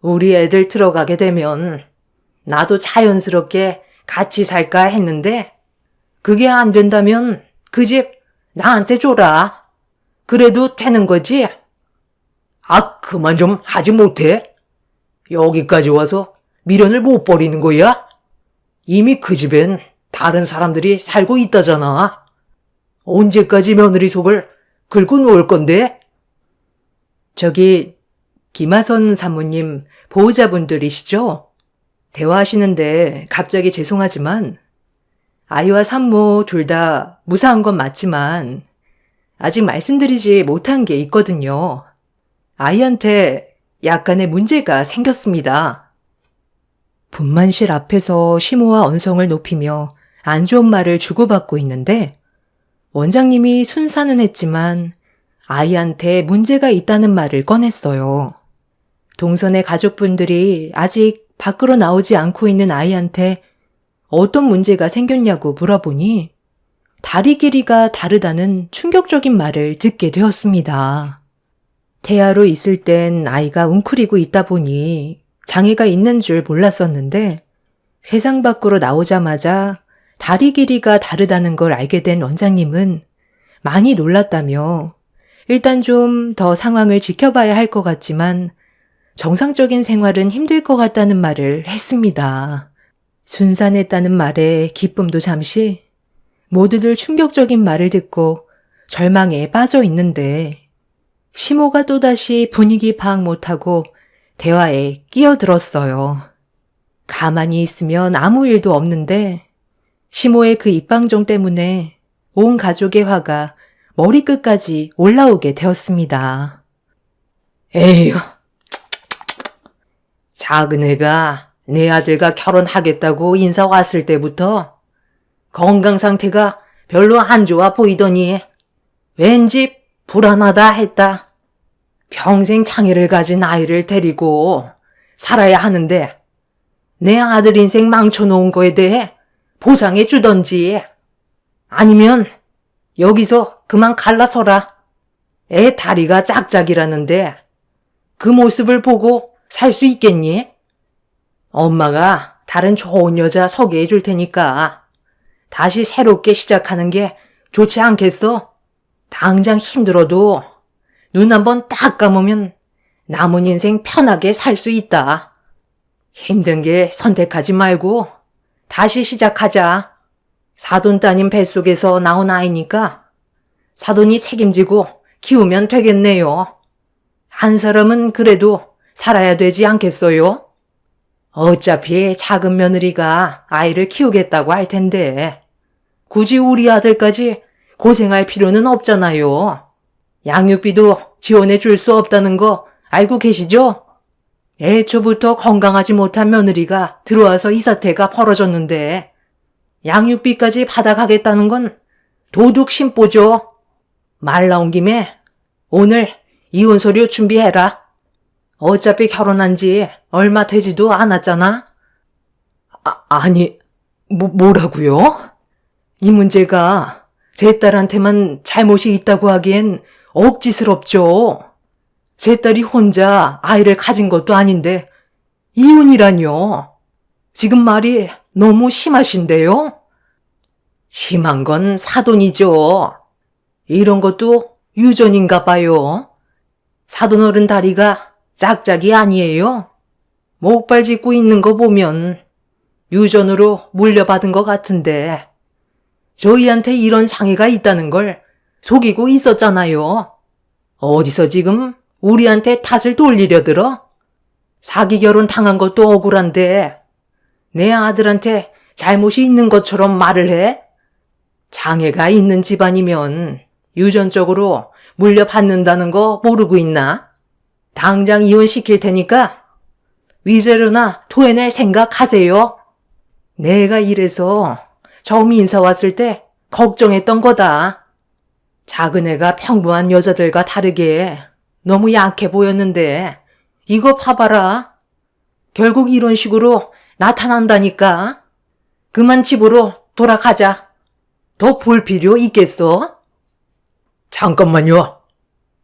우리 애들 들어가게 되면 나도 자연스럽게 같이 살까 했는데 그게 안 된다면 그 집 나한테 줘라. 그래도 되는 거지? 아, 그만 좀 하지 못해? 여기까지 와서 미련을 못 버리는 거야? 이미 그 집엔 다른 사람들이 살고 있다잖아. 언제까지 며느리 속을 긁고 놓을 건데? 저기 김하선 사모님 보호자분들이시죠? 대화하시는데 갑자기 죄송하지만 아이와 산모 둘 다 무사한 건 맞지만 아직 말씀드리지 못한 게 있거든요. 아이한테 약간의 문제가 생겼습니다. 분만실 앞에서 시모와 언성을 높이며 안 좋은 말을 주고받고 있는데 원장님이 순사는 했지만 아이한테 문제가 있다는 말을 꺼냈어요. 동선의 가족분들이 아직 밖으로 나오지 않고 있는 아이한테 어떤 문제가 생겼냐고 물어보니 다리 길이가 다르다는 충격적인 말을 듣게 되었습니다. 태아로 있을 땐 아이가 웅크리고 있다 보니 장애가 있는 줄 몰랐었는데 세상 밖으로 나오자마자 다리 길이가 다르다는 걸 알게 된 원장님은 많이 놀랐다며 일단 좀 더 상황을 지켜봐야 할 것 같지만 정상적인 생활은 힘들 것 같다는 말을 했습니다. 순산했다는 말에 기쁨도 잠시 모두들 충격적인 말을 듣고 절망에 빠져 있는데 시모가 또다시 분위기 파악 못하고 대화에 끼어들었어요. 가만히 있으면 아무 일도 없는데 시모의 그 입방정 때문에 온 가족의 화가 머리끝까지 올라오게 되었습니다. 에휴, 작은 애가 내 아들과 결혼하겠다고 인사 왔을 때부터 건강 상태가 별로 안 좋아 보이더니 왠지 불안하다 했다. 평생 장애를 가진 아이를 데리고 살아야 하는데 내 아들 인생 망쳐놓은 거에 대해 보상해 주던지 아니면 여기서 그만 갈라서라. 애 다리가 짝짝이라는데 그 모습을 보고 살 수 있겠니? 엄마가 다른 좋은 여자 소개해 줄 테니까 다시 새롭게 시작하는 게 좋지 않겠어? 당장 힘들어도 눈 한번 딱 감으면 남은 인생 편하게 살 수 있다. 힘든 길 선택하지 말고 다시 시작하자. 사돈 따님 뱃속에서 나온 아이니까 사돈이 책임지고 키우면 되겠네요. 한 사람은 그래도 살아야 되지 않겠어요? 어차피 작은 며느리가 아이를 키우겠다고 할 텐데 굳이 우리 아들까지 고생할 필요는 없잖아요. 양육비도 지원해 줄 수 없다는 거 알고 계시죠? 애초부터 건강하지 못한 며느리가 들어와서 이 사태가 벌어졌는데 양육비까지 받아가겠다는 건 도둑 심보죠. 말 나온 김에 오늘 이혼 서류 준비해라. 어차피 결혼한 지 얼마 되지도 않았잖아. 아니, 뭐라고요? 이 문제가 제 딸한테만 잘못이 있다고 하기엔 억지스럽죠. 제 딸이 혼자 아이를 가진 것도 아닌데 이혼이라뇨. 지금 말이 너무 심하신데요? 심한 건 사돈이죠. 이런 것도 유전인가 봐요. 사돈 어른 다리가 짝짝이 아니에요. 목발 짚고 있는 거 보면 유전으로 물려받은 것 같은데 저희한테 이런 장애가 있다는 걸 속이고 있었잖아요. 어디서 지금 우리한테 탓을 돌리려 들어? 사기 결혼 당한 것도 억울한데 내 아들한테 잘못이 있는 것처럼 말을 해? 장애가 있는 집안이면 유전적으로 물려받는다는 거 모르고 있나? 당장 이혼시킬 테니까 위자료나 토해낼 생각하세요. 내가 이래서 처음 인사 왔을 때 걱정했던 거다. 작은 애가 평범한 여자들과 다르게 너무 약해 보였는데 이거 봐봐라. 결국 이런 식으로 나타난다니까. 그만 집으로 돌아가자. 더 볼 필요 있겠어? 잠깐만요.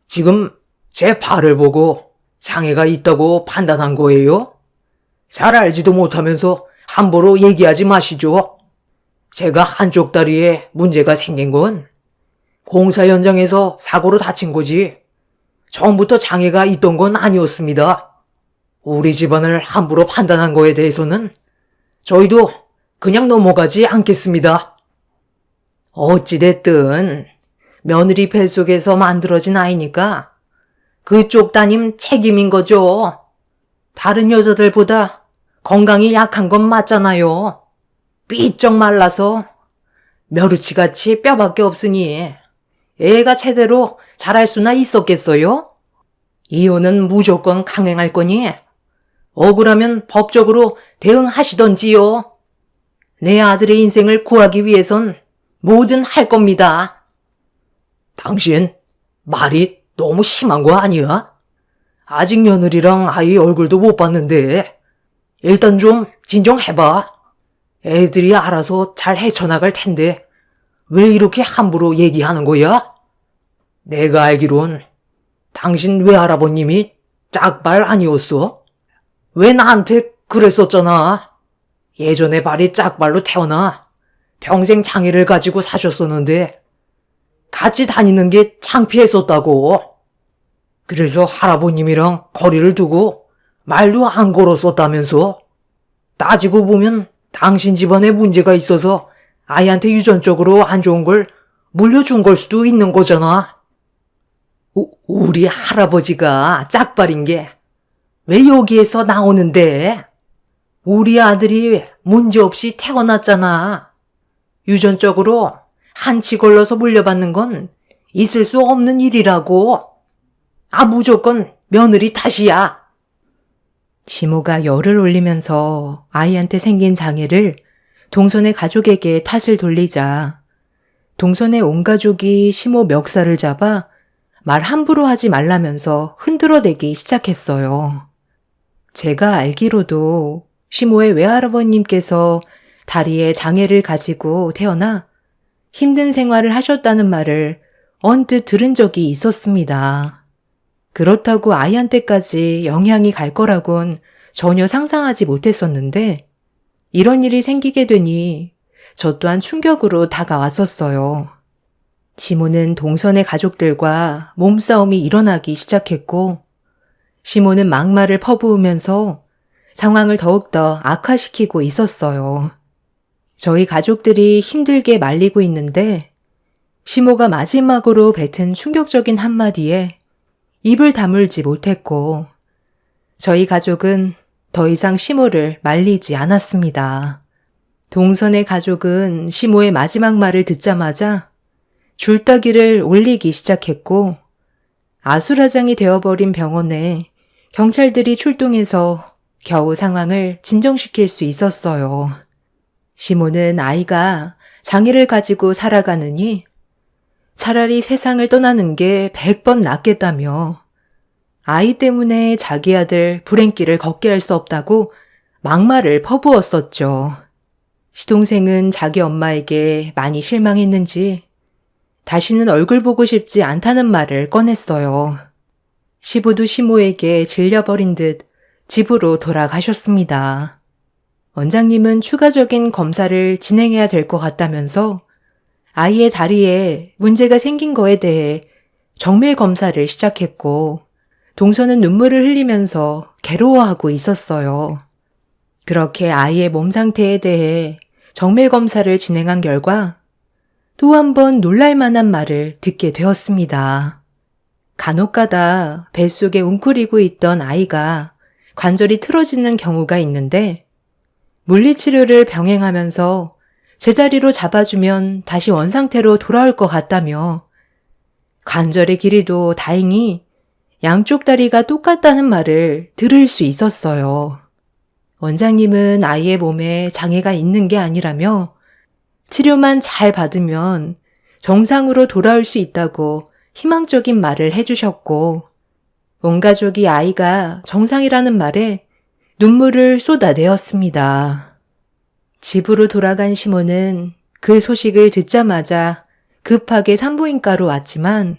지금 제 발을 보고 장애가 있다고 판단한 거예요? 잘 알지도 못하면서 함부로 얘기하지 마시죠. 제가 한쪽 다리에 문제가 생긴 건 공사 현장에서 사고로 다친 거지 처음부터 장애가 있던 건 아니었습니다. 우리 집안을 함부로 판단한 거에 대해서는 저희도 그냥 넘어가지 않겠습니다. 어찌됐든 며느리 뱃속에서 만들어진 아이니까 그쪽 따님 책임인 거죠. 다른 여자들보다 건강이 약한 건 맞잖아요. 삐쩍 말라서 멸우치같이 뼈밖에 없으니 애가 제대로 자랄 수나 있었겠어요? 이혼은 무조건 강행할 거니 억울하면 법적으로 대응하시던지요. 내 아들의 인생을 구하기 위해선 뭐든 할 겁니다. 당신 말이 너무 심한 거 아니야? 아직 며느리랑 아이 얼굴도 못 봤는데 일단 좀 진정해봐. 애들이 알아서 잘 헤쳐나갈 텐데 왜 이렇게 함부로 얘기하는 거야? 내가 알기론 당신 외할아버님이 짝발 아니었어? 왜 나한테 그랬었잖아. 예전에 발이 짝발로 태어나 평생 장애를 가지고 사셨었는데 같이 다니는 게 창피했었다고. 그래서 할아버님이랑 거리를 두고 말도 안 걸었었다면서. 따지고 보면 당신 집안에 문제가 있어서 아이한테 유전적으로 안 좋은 걸 물려준 걸 수도 있는 거잖아. 우리 할아버지가 짝발인 게 왜 여기에서 나오는데? 우리 아들이 문제없이 태어났잖아. 유전적으로 한치 걸러서 물려받는 건 있을 수 없는 일이라고. 무조건 며느리 탓이야. 시모가 열을 올리면서 아이한테 생긴 장애를 동선의 가족에게 탓을 돌리자 동선의 온 가족이 시모 멱살을 잡아 말 함부로 하지 말라면서 흔들어대기 시작했어요. 제가 알기로도 시모의 외할아버님께서 다리에 장애를 가지고 태어나 힘든 생활을 하셨다는 말을 언뜻 들은 적이 있었습니다. 그렇다고 아이한테까지 영향이 갈 거라곤 전혀 상상하지 못했었는데 이런 일이 생기게 되니 저 또한 충격으로 다가왔었어요. 시모는 동선의 가족들과 몸싸움이 일어나기 시작했고 시모는 막말을 퍼부으면서 상황을 더욱더 악화시키고 있었어요. 저희 가족들이 힘들게 말리고 있는데 시모가 마지막으로 뱉은 충격적인 한마디에 입을 다물지 못했고 저희 가족은 더 이상 시모를 말리지 않았습니다. 동선의 가족은 시모의 마지막 말을 듣자마자 줄따기를 올리기 시작했고 아수라장이 되어버린 병원에 경찰들이 출동해서 겨우 상황을 진정시킬 수 있었어요. 시모는 아이가 장애를 가지고 살아가느니 차라리 세상을 떠나는 게 100번 낫겠다며 아이 때문에 자기 아들 불행길을 걷게 할 수 없다고 막말을 퍼부었었죠. 시동생은 자기 엄마에게 많이 실망했는지 다시는 얼굴 보고 싶지 않다는 말을 꺼냈어요. 시부도 시모에게 질려버린 듯 집으로 돌아가셨습니다. 원장님은 추가적인 검사를 진행해야 될 것 같다면서 아이의 다리에 문제가 생긴 거에 대해 정밀 검사를 시작했고 동서는 눈물을 흘리면서 괴로워하고 있었어요. 그렇게 아이의 몸 상태에 대해 정밀 검사를 진행한 결과 또 한 번 놀랄 만한 말을 듣게 되었습니다. 간혹가다 뱃속에 웅크리고 있던 아이가 관절이 틀어지는 경우가 있는데 물리치료를 병행하면서 제자리로 잡아주면 다시 원상태로 돌아올 것 같다며 관절의 길이도 다행히 양쪽 다리가 똑같다는 말을 들을 수 있었어요. 원장님은 아이의 몸에 장애가 있는 게 아니라며 치료만 잘 받으면 정상으로 돌아올 수 있다고 희망적인 말을 해주셨고 온 가족이 아이가 정상이라는 말에 눈물을 쏟아내었습니다. 집으로 돌아간 시모는 그 소식을 듣자마자 급하게 산부인과로 왔지만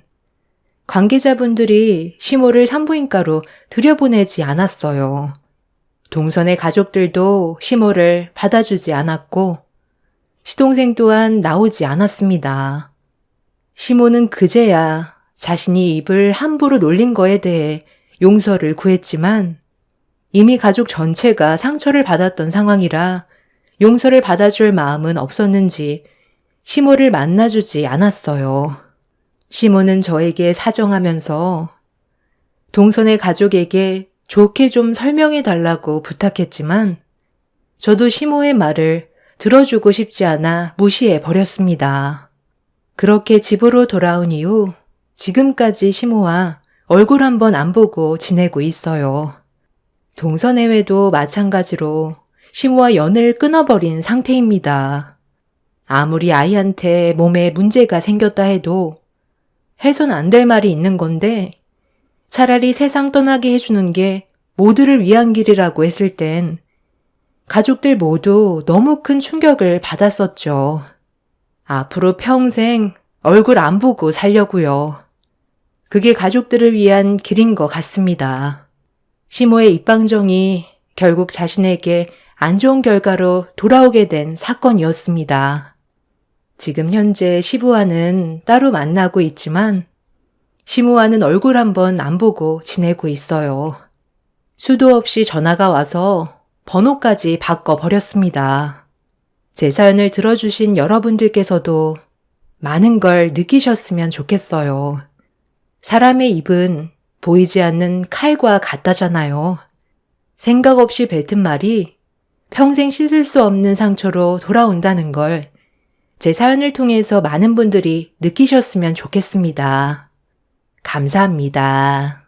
관계자분들이 시모를 산부인과로 들여보내지 않았어요. 동선의 가족들도 시모를 받아주지 않았고 시동생 또한 나오지 않았습니다. 시모는 그제야 자신이 입을 함부로 놀린 거에 대해 용서를 구했지만 이미 가족 전체가 상처를 받았던 상황이라 용서를 받아줄 마음은 없었는지 시모를 만나주지 않았어요. 시모는 저에게 사정하면서 동선의 가족에게 좋게 좀 설명해 달라고 부탁했지만 저도 시모의 말을 들어주고 싶지 않아 무시해 버렸습니다. 그렇게 집으로 돌아온 이후 지금까지 시모와 얼굴 한번 안 보고 지내고 있어요. 동서내외도 마찬가지로 시모와 연을 끊어버린 상태입니다. 아무리 아이한테 몸에 문제가 생겼다 해도 해선 안 될 말이 있는 건데 차라리 세상 떠나게 해주는 게 모두를 위한 길이라고 했을 땐 가족들 모두 너무 큰 충격을 받았었죠. 앞으로 평생 얼굴 안 보고 살려고요. 그게 가족들을 위한 길인 것 같습니다. 시모의 입방정이 결국 자신에게 안 좋은 결과로 돌아오게 된 사건이었습니다. 지금 현재 시부와는 따로 만나고 있지만 시모와는 얼굴 한번 안 보고 지내고 있어요. 수도 없이 전화가 와서 번호까지 바꿔버렸습니다. 제 사연을 들어주신 여러분들께서도 많은 걸 느끼셨으면 좋겠어요. 사람의 입은 보이지 않는 칼과 같다잖아요. 생각 없이 뱉은 말이 평생 씻을 수 없는 상처로 돌아온다는 걸 제 사연을 통해서 많은 분들이 느끼셨으면 좋겠습니다. 감사합니다.